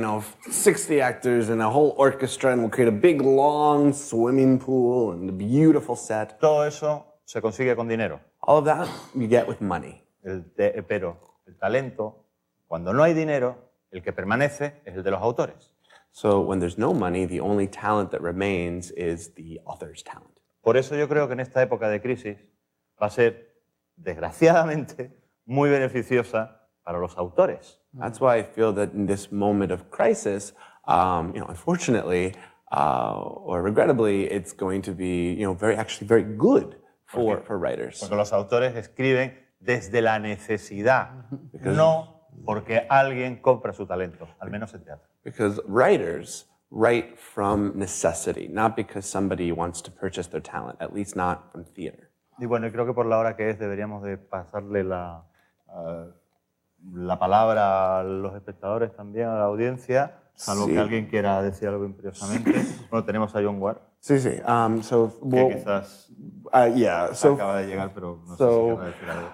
60 actors and a whole orchestra, and we'll create a big, long swimming pool and a beautiful set.
Todo eso se consigue con dinero.
All of that you get with money.
Pero el talento, cuando no hay dinero, el que permanece es el de los autores.
So when there's no money, the only talent that remains is the author's talent.
Por eso yo creo que en esta época de crisis va a ser, desgraciadamente, muy beneficiosa para los autores.
That's why I feel that in this moment of crisis, unfortunately or regrettably, it's going to be, very good for writers.
Porque los autores escriben desde la necesidad, no porque alguien compra su talento, al menos en teatro.
Because writers write from necessity, not because somebody wants to purchase their talent, at least not from theater.
Y bueno, creo que por la hora que es deberíamos de pasarle la palabra a los espectadores también, a la audiencia, salvo que alguien quiera decir algo imperiosamente. Bueno, tenemos a John Ward.
Sí.
Que quizás acaba de llegar, pero no sé si acaba de decir algo.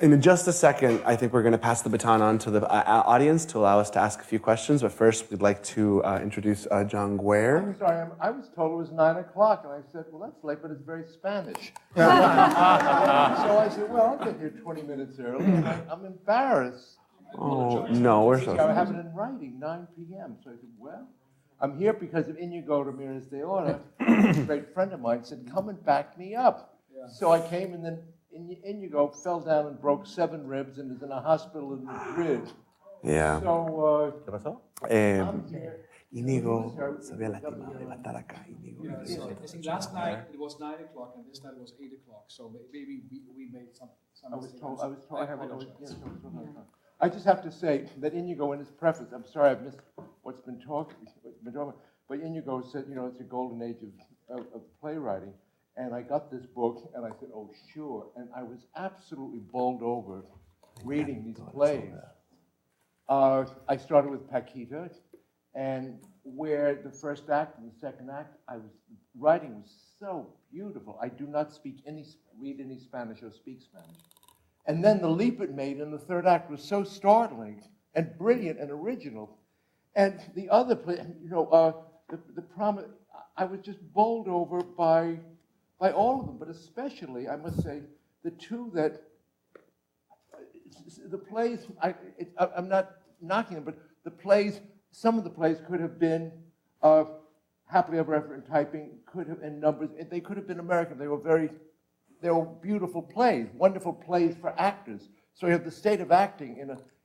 In just a second, I think we're going to pass the baton on to the audience to allow us to ask a few questions. But first, we'd like to introduce John Guare.
I'm sorry, I was told it was 9 o'clock, and I said, well, that's late, but it's very Spanish. So I said, well, I'll get here 20 minutes early, and I'm embarrassed.
Oh, no, we're so
sorry. I have it in writing, 9 p.m. So I said, well, I'm here because of Inigo Ramirez de Ora. A great friend of mine said, come and back me up. Yeah. So I came, and then Inigo fell down and broke 7 ribs and is in a hospital in Madrid.
Yeah.
So,
¿Qué pasó?
Inigo se había lastimado, iba a estar acá.
Last night it was 9 o'clock and this night it was 8 o'clock. So maybe we made some
I was told. I just have to say that Inigo, in his preface, I'm sorry I've missed what's been talking about, but Inigo said, it's a golden age of playwriting. And I got this book, and I said, oh, sure. And I was absolutely bowled over reading these plays. I started with Paquita, and where the first act and the second act, writing was so beautiful. I do not read any Spanish or speak Spanish. And then the leap it made in the third act was so startling and brilliant and original. And the other play, the promise, I was just bowled over by all of them, but especially, I must say, the two that, the plays, I'm not knocking them, but the plays, some of the plays could have been Happily Ever After and Typing, could have, in numbers, they could have been American. They were beautiful plays, wonderful plays for actors. So you have the state of acting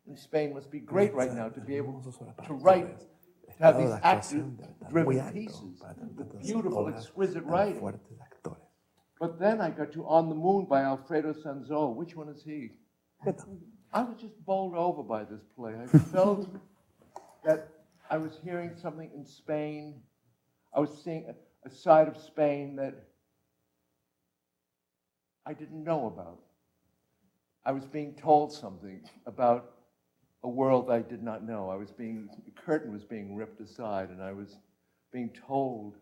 in Spain must be great right now to be able to write, to have these actor-driven pieces, with beautiful, exquisite writing. But then I got to On the Moon by Alfredo Sanzol. Which one is he? I was just bowled over by this play. I felt that I was hearing something in Spain. I was seeing a side of Spain that I didn't know about. I was being told something about a world I did not know. The curtain was being ripped aside, and I was being told,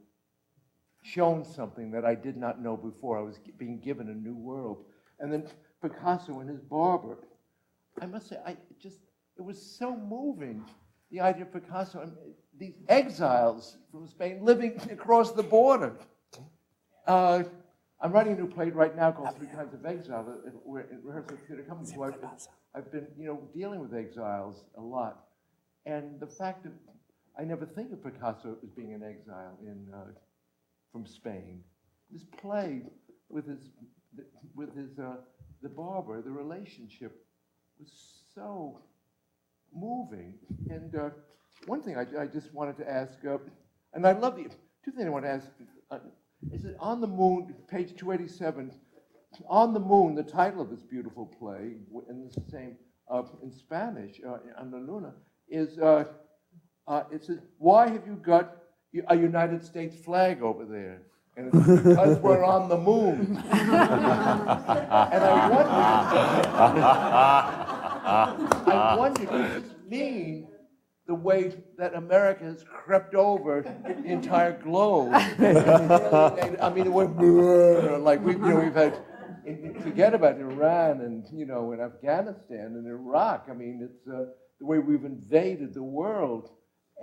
shown something that I did not know before. I was being given a new world. And then Picasso and his barber, I must say, it was so moving, the idea of Picasso and these exiles from Spain living across the border. I'm writing a new play right now called Three Kinds of Exile at Rehearsal Theatre Company. So I've been, dealing with exiles a lot. And the fact that I never think of Picasso as being an exile from Spain. This play with the barber, the relationship was so moving. And one thing I just wanted to ask, and I love two things I want to ask. Is it On the Moon, page 287, On the Moon, the title of this beautiful play, and it's the same in Spanish, On la Luna, is, it says, why have you got a United States flag over there? And it's because we're on the moon. And I wondered, does this mean the way that America has crept over the entire globe? I mean, we're like we've had. Forget about Iran and and Afghanistan and Iraq. I mean, it's the way we've invaded the world,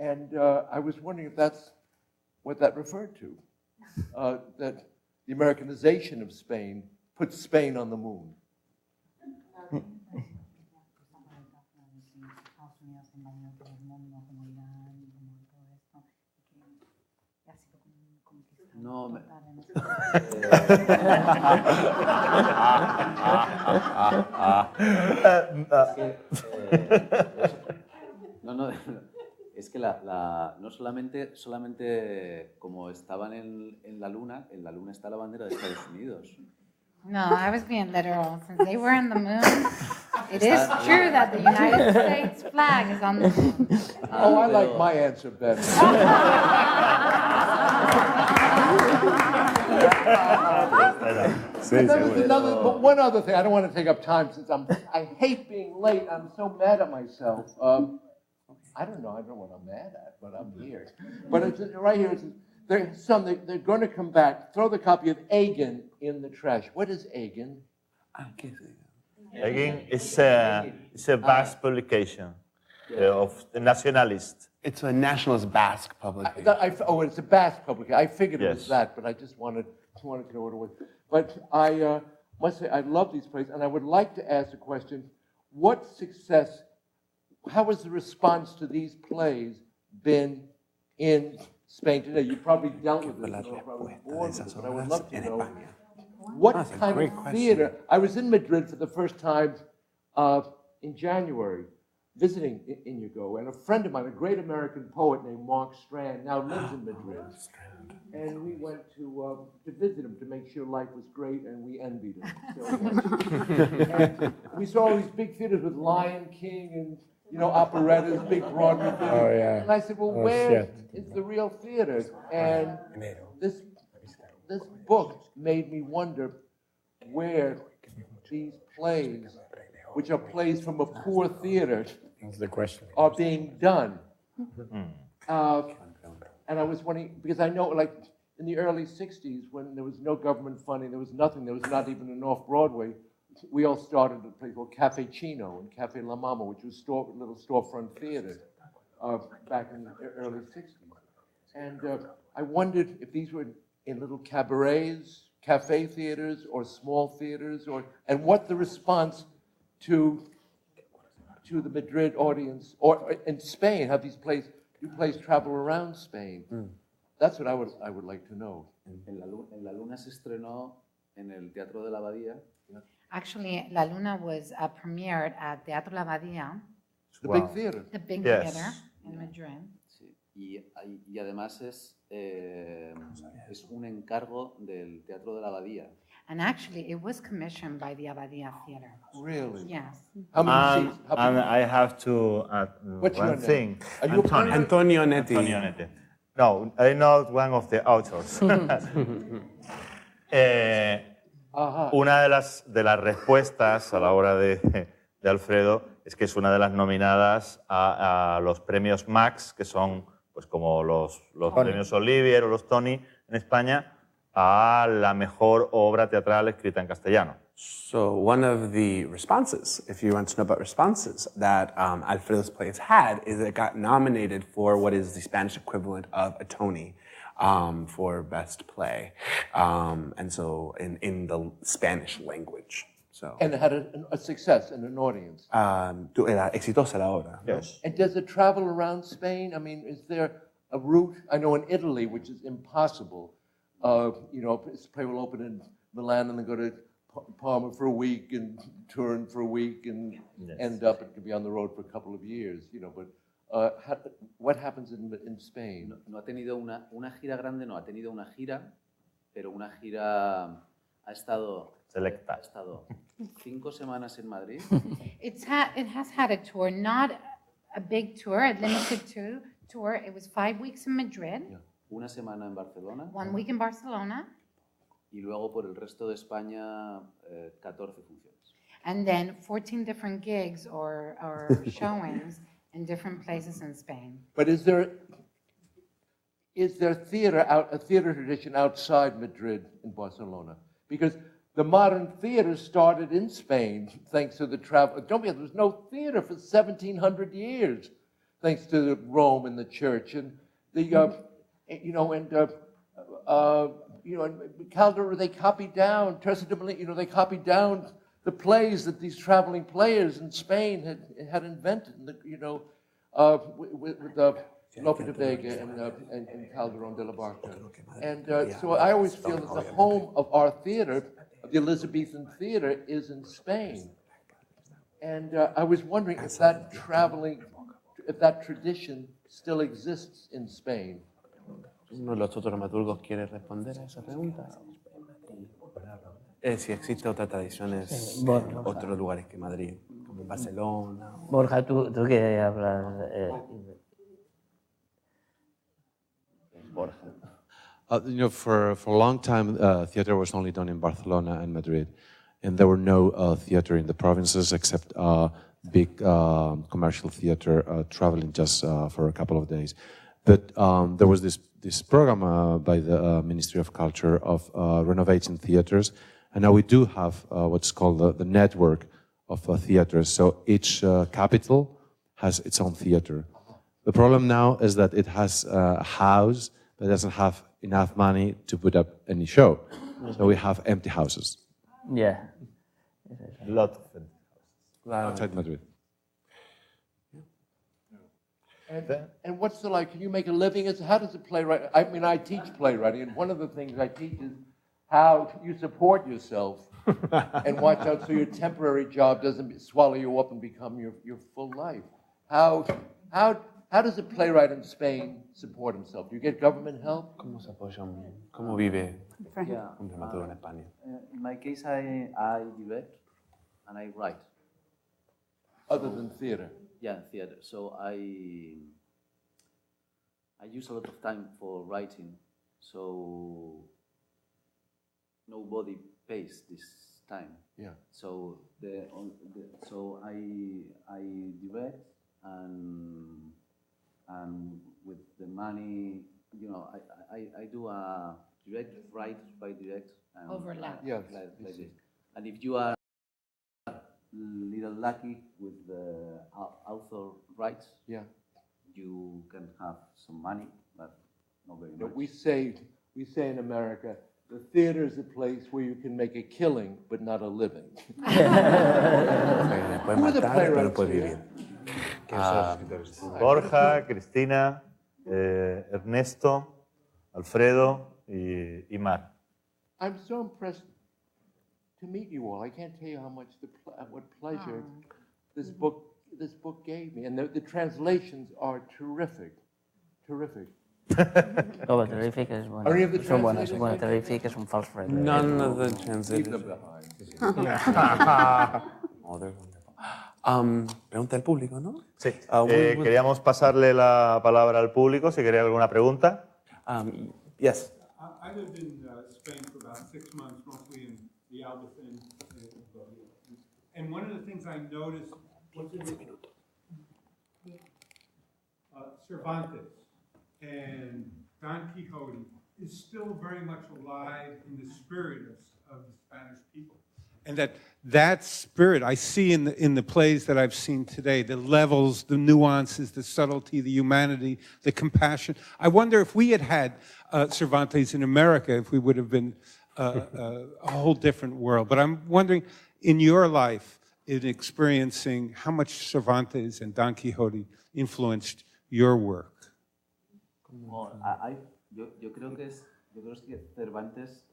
and I was wondering if that's what that referred to. That the Americanization of Spain puts Spain on the moon.
No, es que no solamente como estaban en la luna está la bandera de Estados Unidos.
No, I was being literal. Since they were on the moon, it is true that the United States flag is on the moon.
Oh, I like my answer better. But one other thing, I don't want to take up time since I hate being late. I'm so mad at myself. I don't know what I'm mad at, but I'm here. But it's right here. It says, they're going to come back. Throw the copy of Agin in the trash. What is Agin?
Agin is a Basque publication of the nationalist.
It's a nationalist Basque publication.
It's a Basque publication. I figured it was that, but I just wanted to know what it was. But I must say I love these plays, and I would like to ask the question: how has the response to these plays been in Spain today? You probably dealt with it, but I would love to know what kind of theater. I was in Madrid for the first time in January, visiting Íñigo, and a friend of mine, a great American poet named Mark Strand, now lives in Madrid. And we went to visit him to make sure life was great, and we envied him so much. And we saw all these big theaters with Lion King and operettas, big Broadway theaters.
Oh, yeah.
And I said, well, where is the real theater? And this book made me wonder where these plays, which are plays from a poor theater, are being done. And I was wondering, because I know, like, in the early 60s, when there was no government funding, there was nothing, there was not even an off-Broadway, we all started at a place called Cafe Chino and Cafe La Mama, which was a little storefront theater back in the early 60s. And I wondered if these were in little cabarets, cafe theaters, or small theaters, and what the response to the Madrid audience, or in Spain, have these plays travel around Spain? That's what I would like to know.
En La Luna se estrenó en el Teatro de la Abadía.
Actually, La Luna was premiered at Teatro La Abadía.
The big theater.
The big theater in Madrid.
Sí. Y además es un encargo del Teatro de la Abadía.
And actually, it was commissioned by the Abadía Theater.
Really?
Yes.
How many seats?
And I have to add one thing.
Are you
Antonio Netti.
Antonio Netti. No, I'm not one of the authors. Una de las respuestas a la obra de Alfredo es que es una de las nominadas a los premios Max, que son pues como los premios Olivier o los Tony en España, a la mejor obra teatral escrita en castellano.
So one of the responses, if you want to know about responses, that Alfredo's plays had is it got nominated for what is the Spanish equivalent of a Tony for Best Play, and so in the Spanish language. So.
And it had a success in an audience.
Era exitosa la obra.
Yes.
And does it travel around Spain? I mean, is there a route? I know in Italy, which is impossible, you know, this play will open in Milan and then go to Parma for a week and Turin for a week and end up, it could be on the road for a couple of years, you know, but what happens in Spain?
No ha tenido una gira grande, no, ha tenido una gira, pero una gira ha estado
selecta.
Ha estado 5 semanas en Madrid.
It has had a tour, not a big tour, a limited tour. It was 5 weeks in Madrid.
Yeah. Una semana en Barcelona.
1 week in Barcelona.
Y luego por el resto de España 14 funciones.
And then 14 different gigs or showings in different places in Spain.
But is there a theater tradition outside Madrid in Barcelona? Because the modern theater started in Spain thanks to the travel. Don't forget, there was no theater for 1,700 years, thanks to Rome and the church and the Calder, they copied down, Teresa de Molina, they copied down the plays that these traveling players in Spain had invented, with Lope de Vega and Calderón de la Barca. And so I always feel that the home of our theater, of the Elizabethan theater, is in Spain. And I was wondering if that tradition still exists in Spain.
¿Uno de los otros dramaturgos quiere responder a esa pregunta? Si existe otra tradiciones en otros lugares que Madrid, como en Barcelona.
Borja, tú que hablas.
Borja.
For a long time, theater was only done in Barcelona and Madrid, and there were no theater in the provinces except big commercial theater traveling just for a couple of days. But there was this program by the Ministry of Culture of renovating theaters, and now we do have what's called the network of theaters. So each capital has its own theater. The problem now is that it has a house that doesn't have enough money to put up any show. So we have empty houses.
Yeah.
A lot of empty houses.
Outside Madrid.
And what's the like? Can you make a living? How does a playwright? I mean, I teach playwriting, and one of the things I teach is how you support yourself and watch out so your temporary job doesn't swallow you up and become your full life. How does a playwright in Spain support himself? Do you get government help?
¿Cómo se apoya cómo vive un dramaturgo en España?
In my case, I direct and I write.
Other than theater?
Yeah, theater. So I use a lot of time for writing, so nobody pays this time.
Yeah.
So so I direct and and with the money, you know, I do a direct write by direct and
Overlap.
Yes.
like this. And if you are little lucky with the author rights,
Yeah.
you can have some money, but not very
But
much.
we say in America, the theater is a place where you can make a killing, but not a living.
Puede
Who are the
matar, pero
playwrights
puede
here?
vivir.
Borja, Cristina, Ernesto, Alfredo y Mar.
I'm so impressed to meet you all. I can't tell you how much what pleasure this book gave me, and the translations are terrific, terrific.
No, terrific es bueno.
Are any of the
Son buenas,
translators
bueno,
like
terrific es un false friend.
None of the
Leave
translators.
them behind.
Oh, they're wonderful. Pregunta del público, ¿no?
Sí. Queríamos pasarle la palabra al público, si quería alguna pregunta.
Yes.
I lived in Spain for about 6 months, mostly in the Albufeira. And one of the things I noticed was Cervantes and Don Quixote is still very much alive in the spirit of the Spanish people. And that spirit I see in the plays that I've seen today, the levels, the nuances, the subtlety, the humanity, the compassion. I wonder if we had Cervantes in America, if we would have been a whole different world. But I'm wondering, in your life, in experiencing how much Cervantes and Don Quixote influenced your work.
Yo creo que Cervantes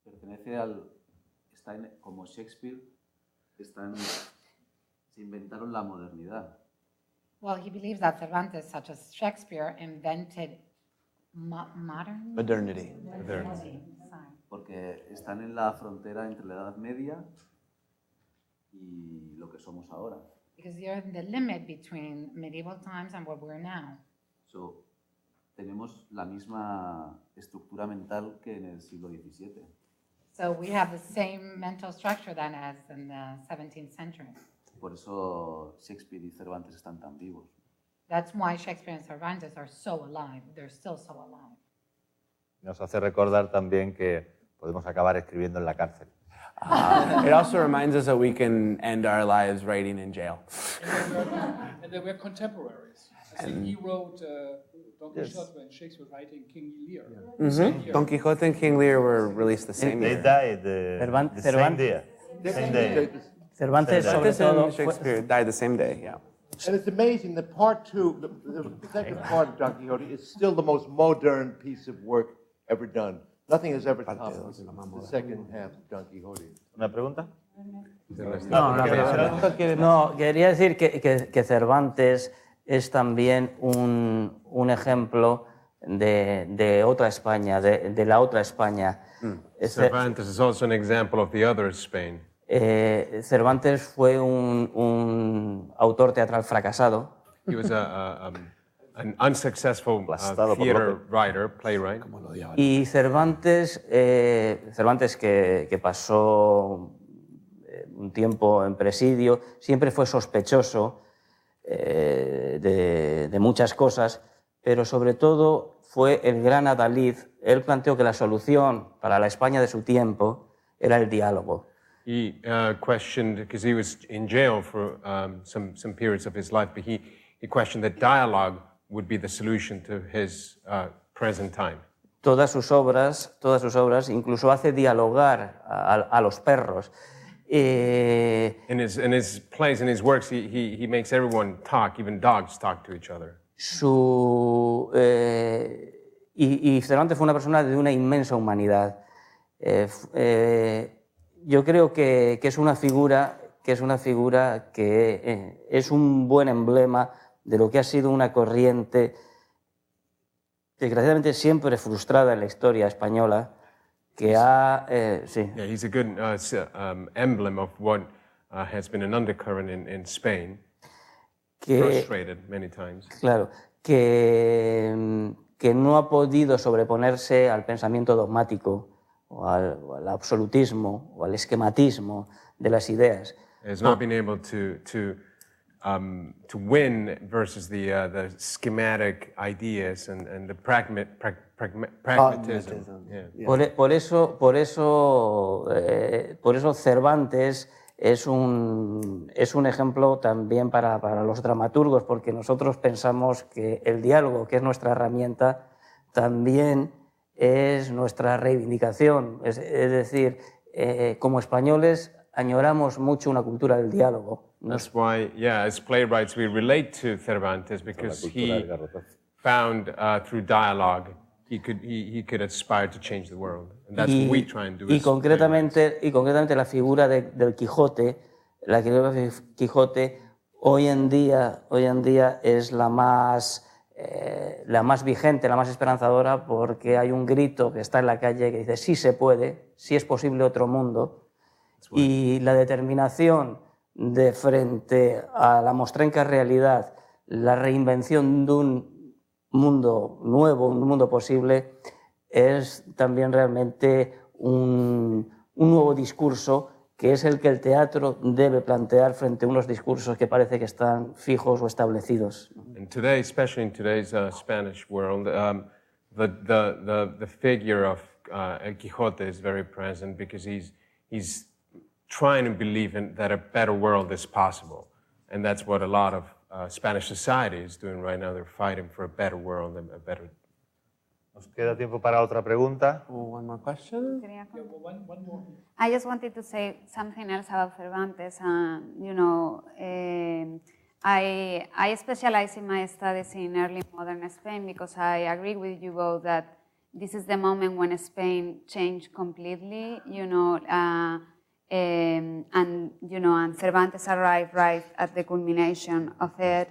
pertenece como Shakespeare, se inventaron la modernidad.
Well, he believes that Cervantes, such as Shakespeare, invented modern?
Modernity.
Sorry.
Porque están en la frontera entre la Edad Media y lo que somos ahora.
Because you're in the limit between medieval times and what we're now.
So, tenemos la misma estructura mental que en el siglo XVII.
So we have the same mental structure then as in the 17th century.
Por eso Shakespeare y Cervantes están tan vivos.
That's why Shakespeare and Cervantes are so alive. They're still so alive.
Nos hace recordar también que podemos acabar escribiendo en la cárcel.
It also reminds us that we can end our lives writing in jail.
And they were contemporaries. I think he wrote Don Quixote when Shakespeare was writing King Lear.
Don Quixote and King Lear were released the same
They
year.
died the same day. Same day.
Cervantes, sobre
Cervantes
todo,
and Shakespeare died the same day, yeah.
And it's amazing that part two, the second part of Don Quixote, is still the most modern piece of work ever done. Nothing has ever topped the second half of Don Quixote.
¿Una pregunta?
No, quería decir que Cervantes es también un ejemplo de otra España, de la otra España.
Cervantes is also an example of the other Spain.
Cervantes fue un autor teatral fracasado.
He was an unsuccessful theater writer, playwright.
Y Cervantes que pasó un tiempo en presidio, siempre fue sospechoso de muchas cosas, pero sobre todo fue el gran adalid. Él planteó que la solución para la España de su tiempo era el diálogo.
He questioned, because he was in jail for some periods of his life, but he questioned that dialogue would be the solution to his present time.
Todas sus obras, incluso hace dialogar a los perros.
In his plays, in his works, he makes everyone talk, even dogs talk to each other.
Y Cervantes fue una persona de una inmensa humanidad. Yo creo que es una figura que es un buen emblema de lo que ha sido una corriente desgraciadamente siempre frustrada en la historia española, que ha... sí.
Yeah, he's a good emblem of what has been an undercurrent in Spain, frustrated many times.
Claro, que no ha podido sobreponerse al pensamiento dogmático o al absolutismo o al esquematismo de las ideas.
Has not been able to to win versus the schematic ideas and the pragmatism. Yeah.
Por eso Cervantes es un ejemplo también para los dramaturgos, porque nosotros pensamos que el diálogo, que es nuestra herramienta, también es nuestra reivindicación. Es decir, como españoles añoramos mucho una cultura del diálogo.
That's why, yeah, as playwrights, we relate to Cervantes because he found through dialogue he could aspire to change the world, and that's what we try and do.
Y concretamente la figura del Quijote, la figura de Quijote hoy en día es la más vigente, la más esperanzadora, porque hay un grito que está en la calle que dice sí se puede, sí es posible otro mundo, y la determinación de frente a la mostrenca realidad, la reinvención de un mundo nuevo, un mundo posible, es también realmente un nuevo discurso que es el que el teatro debe plantear frente a unos discursos que parece que están fijos o establecidos.
And today, especially in today's Spanish world, the figure of El Quijote is very present because he's trying to believe that a better world is possible. And that's what a lot of Spanish society is doing right now. They're fighting for a better world and a better...
Nos queda tiempo para otra pregunta.
One more question?
I just wanted to say something else about Cervantes. I specialize in my studies in early modern Spain because I agree with you both that this is the moment when Spain changed completely, and Cervantes arrived right at the culmination of it.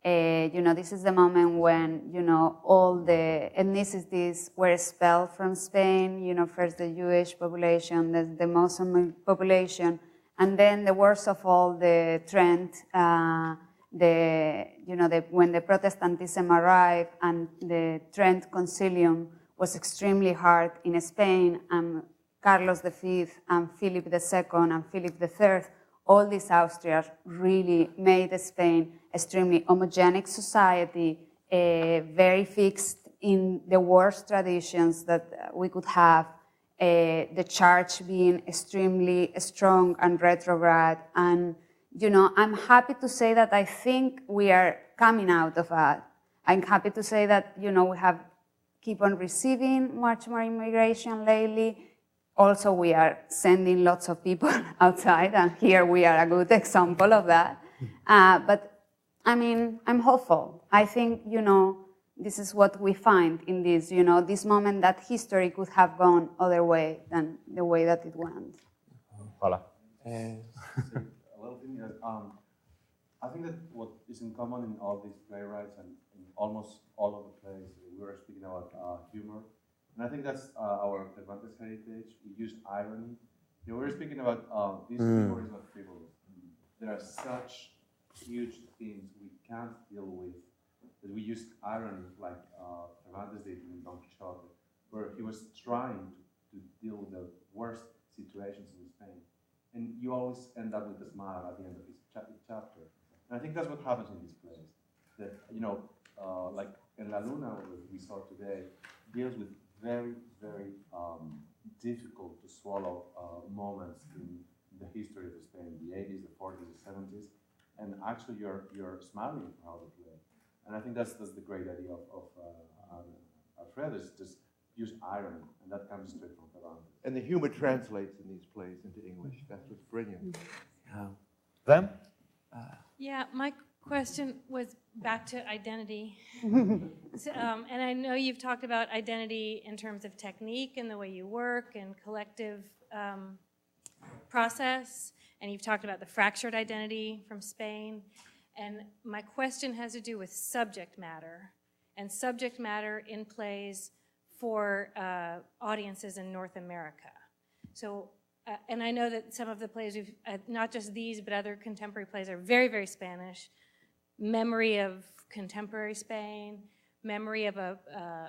This is the moment when, all the ethnicities were expelled from Spain, first the Jewish population, then the Muslim population, and then the worst of all, the Trent, when the Protestantism arrived and the Trent Concilium was extremely hard in Spain, and Carlos V and Philip II and Philip III, all these Austrians really made Spain extremely homogenic society, very fixed in the worst traditions that we could have, the church being extremely strong and retrograde. And, I'm happy to say that I think we are coming out of that. I'm happy to say that, we have keep on receiving much more immigration lately. Also, we are sending lots of people outside, and here we are a good example of that. But I'm hopeful. I think, this is what we find in this, this moment that history could have gone other way than the way that it went.
Hola.
I think that what is in common in all these playwrights and in almost all of the plays, we were speaking about humor. And I think that's our Cervantes heritage. We use irony. We were speaking about this humor is not frivolous. There are such huge themes we can't deal with that we use irony, like Cervantes did in Don Quixote, where he was trying to deal with the worst situations in Spain. And you always end up with a smile at the end of each chapter. And I think that's what happens in these plays. That, like En La Luna, that we saw today, deals with very, very difficult to swallow moments in the history of Spain, the 80s, the 40s, the 70s, and actually you're smiling throughout the play. And I think that's the great idea of Alfredo, is just use irony, and that comes straight from Cervantes.
And the humor translates in these plays into English. That's what's brilliant.
Them?
Yeah, my question was back to identity. And I know you've talked about identity in terms of technique and the way you work and collective process, and you've talked about the fractured identity from Spain. And my question has to do with subject matter, and subject matter in plays for audiences in North America. So, and I know that some of the plays, not just these, but other contemporary plays are very, very Spanish. Memory of contemporary Spain, memory of a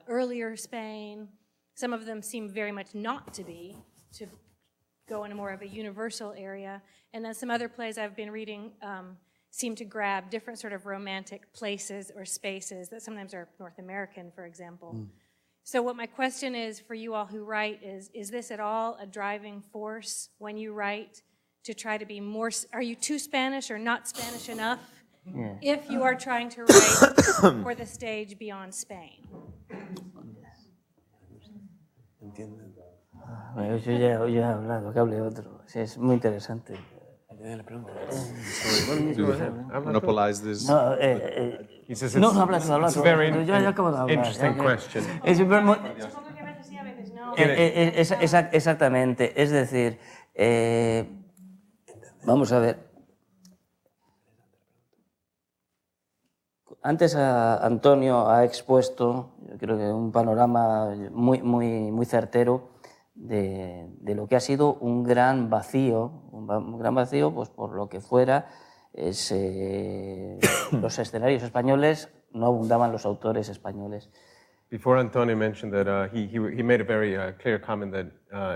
earlier Spain. Some of them seem very much not to be, to go into more of a universal area. And then some other plays I've been reading seem to grab different sort of romantic places or spaces that sometimes are North American, for example. So what my question is for you all who write is this at all a driving force when you write to try to be more, are you too Spanish or not Spanish enough if you are trying to write for the stage beyond Spain?
Bueno, yo ya he hablado, que hable otro. Sí, es muy interesante.
Monopolize this.
No,
He says
no,
it's-
habla tú, habla
it's
tú.
a very
Yo ya acabo de hablar.
interesting question.
Exactamente. Es decir, vamos a ver. Antes Antonio ha expuesto, yo creo que un panorama muy certero de lo que ha sido un gran vacío pues por lo que fuera. Los escenarios españoles, no abundaban los autores españoles.
Before Antonio mentioned that he made a very clear comment that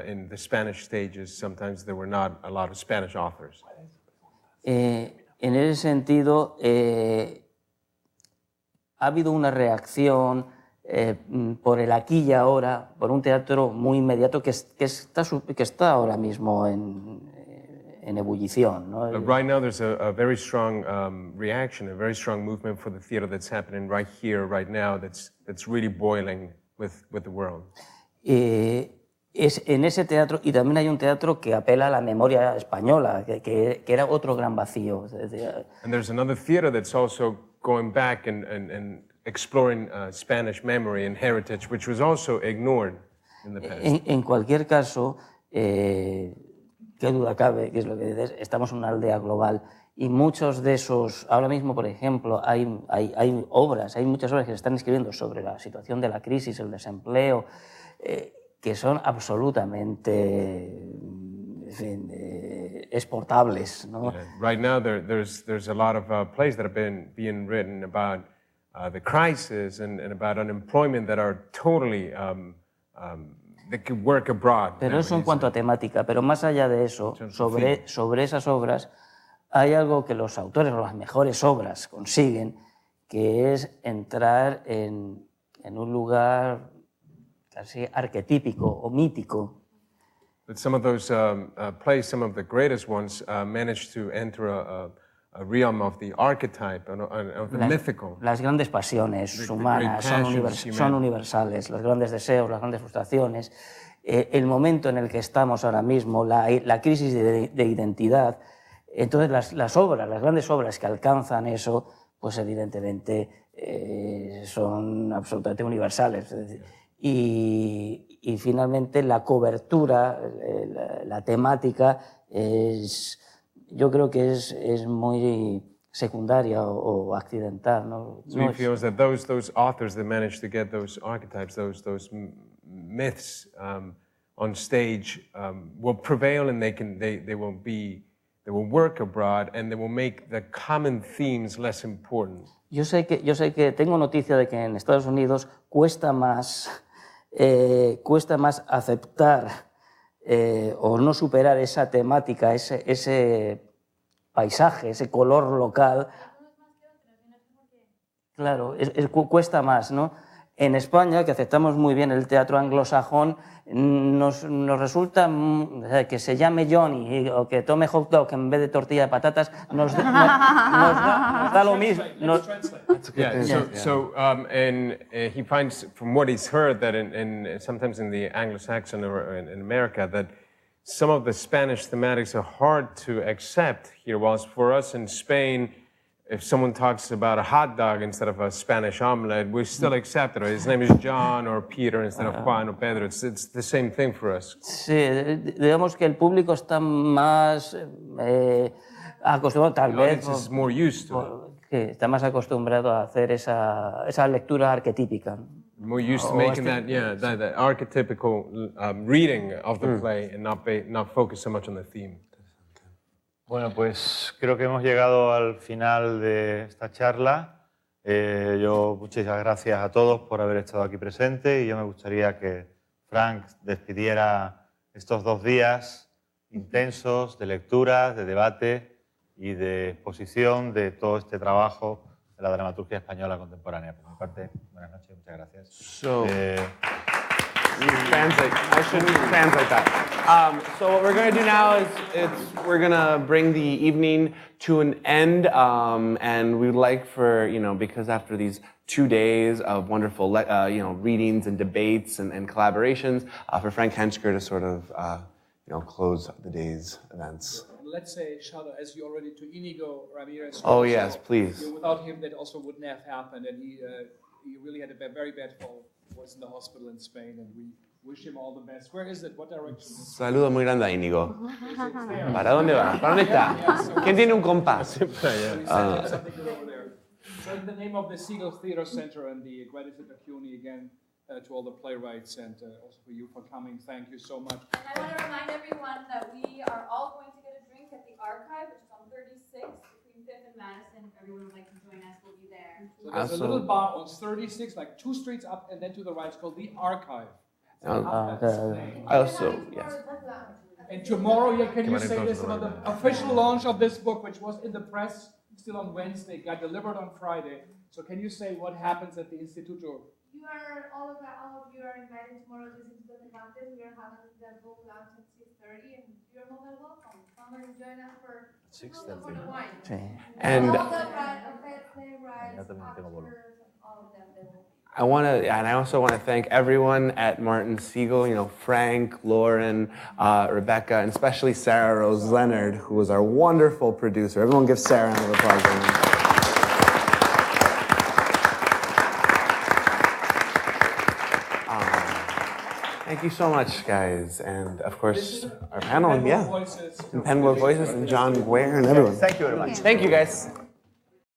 in the Spanish stages sometimes there were not a lot of Spanish authors.
En ese sentido, ha habido una reacción por el aquí y ahora, por un teatro muy inmediato que está ahora mismo en ebullición, ¿no?
Right now there's a very strong reaction, a very strong movement for the theater that's happening right here, right now, that's really boiling with the world.
Es en ese teatro, y también hay un teatro que apela a la memoria española, que era otro gran vacío.
And there's another theater that's also going back and exploring Spanish memory and heritage, which was also ignored in the past.
En cualquier caso, qué duda cabe, que es lo que dices, estamos en una aldea global y muchos de esos, ahora mismo, por ejemplo, hay muchas obras que se están escribiendo sobre la situación de la crisis, el desempleo, que son absolutamente exportables, ¿no?
Yeah. Right now, there's a lot of plays that have been being written about the crisis and about unemployment that are totally they could work abroad.
Pero eso en cuanto a temática, pero más allá de eso, sobre esas obras, hay algo que los autores o las mejores obras consiguen, que es entrar en un lugar casi arquetípico o mítico.
But some of those plays, some of the greatest ones, managed to enter a realm of the archetype, of the mythical.
Las grandes pasiones humanas son universales, los grandes deseos, las grandes frustraciones. El momento en el que estamos ahora mismo, la crisis de identidad. Entonces las obras, las grandes obras que alcanzan eso, pues evidentemente son absolutamente universales. Es decir, y finalmente la cobertura, la temática, yo creo que es muy secundaria o accidental, ¿no?
So he feels that those authors that manage to get those archetypes, those myths on stage will prevail, and they will work abroad, and they will make the common themes less important.
Yo sé que tengo noticia de que en Estados Unidos cuesta más aceptar o no superar esa temática, ese paisaje, ese color local. Claro, cuesta más, ¿no? En España, que aceptamos muy bien el teatro anglosajón, nos resulta que se llame Johnny o que tome hot dog en vez de tortilla de patatas, nos da lo mismo.
And he finds, from what he's heard, that sometimes in the Anglo-Saxon or in America, that some of the Spanish thematics are hard to accept here, whilst for us in Spain, if someone talks about a hot dog instead of a Spanish omelette, we still accept it. Or his name is John or Peter instead of Juan or Pedro. It's the same thing for us.
Sí, digamos que el público está más acostumbrado, tal vez.
Is more used to it.
Está más acostumbrado a hacer esa lectura arquetípica.
More used to making that archetypical reading of the play and not focus so much on the theme.
Bueno, pues creo que hemos llegado al final de esta charla. Muchas gracias a todos por haber estado aquí presentes y yo me gustaría que Frank despidiera estos 2 días intensos de lecturas, de debate y de exposición de todo este trabajo de la dramaturgia española contemporánea. Por mi parte, buenas noches, muchas gracias.
So, translate. I shouldn't translate that. So what we're going to do now is we're going to bring the evening to an end, and we'd like for, because after these 2 days of wonderful, readings and debates and collaborations, for Frank Henschker to sort of, close the day's events.
Let's say shout out, as you already, to Inigo Ramirez.
Oh, yes, please.
Without him, that also wouldn't have happened, and he really had a very bad fall. Was in the hospital in Spain, and we wish him all the best. Where is it? What direction?
Saludo muy grande a Íñigo. ¿Para dónde va? ¿Para dónde está? ¿Quién tiene un compás?
So in the name of the Siegel Theater Center and the Gratitude CUNY again, to all the playwrights and also for you for coming, thank you so much.
And I want to remind everyone that we are all going to get a drink at the Archive, which is on 36th between 5th and Madison. If everyone would like to join us, we'll be there.
So there's a little bar on 36, like 2 streets up, and then to the right, it's called the Archive.
Yes.
And tomorrow, can you say this about the official launch of this book, which was in the press still on Wednesday, got delivered on Friday. So can you say what happens at the Instituto?
All of you are invited tomorrow to visit the Cervantes. We are having the book launch at 6:30, and you're more than welcome. Come and join us for
6:30.
the wine.
And
all the playwrights, actors, all of them.
I also want to thank everyone at Martin Siegel, Frank, Lauren, Rebecca, and especially Sarah Rose Leonard, who was our wonderful producer. Everyone give Sarah a round of applause. Thank you so much, guys. And of course, our panel, and Penworld Voices, and John Guare, and everyone.
Thank you very much.
Thank you, guys.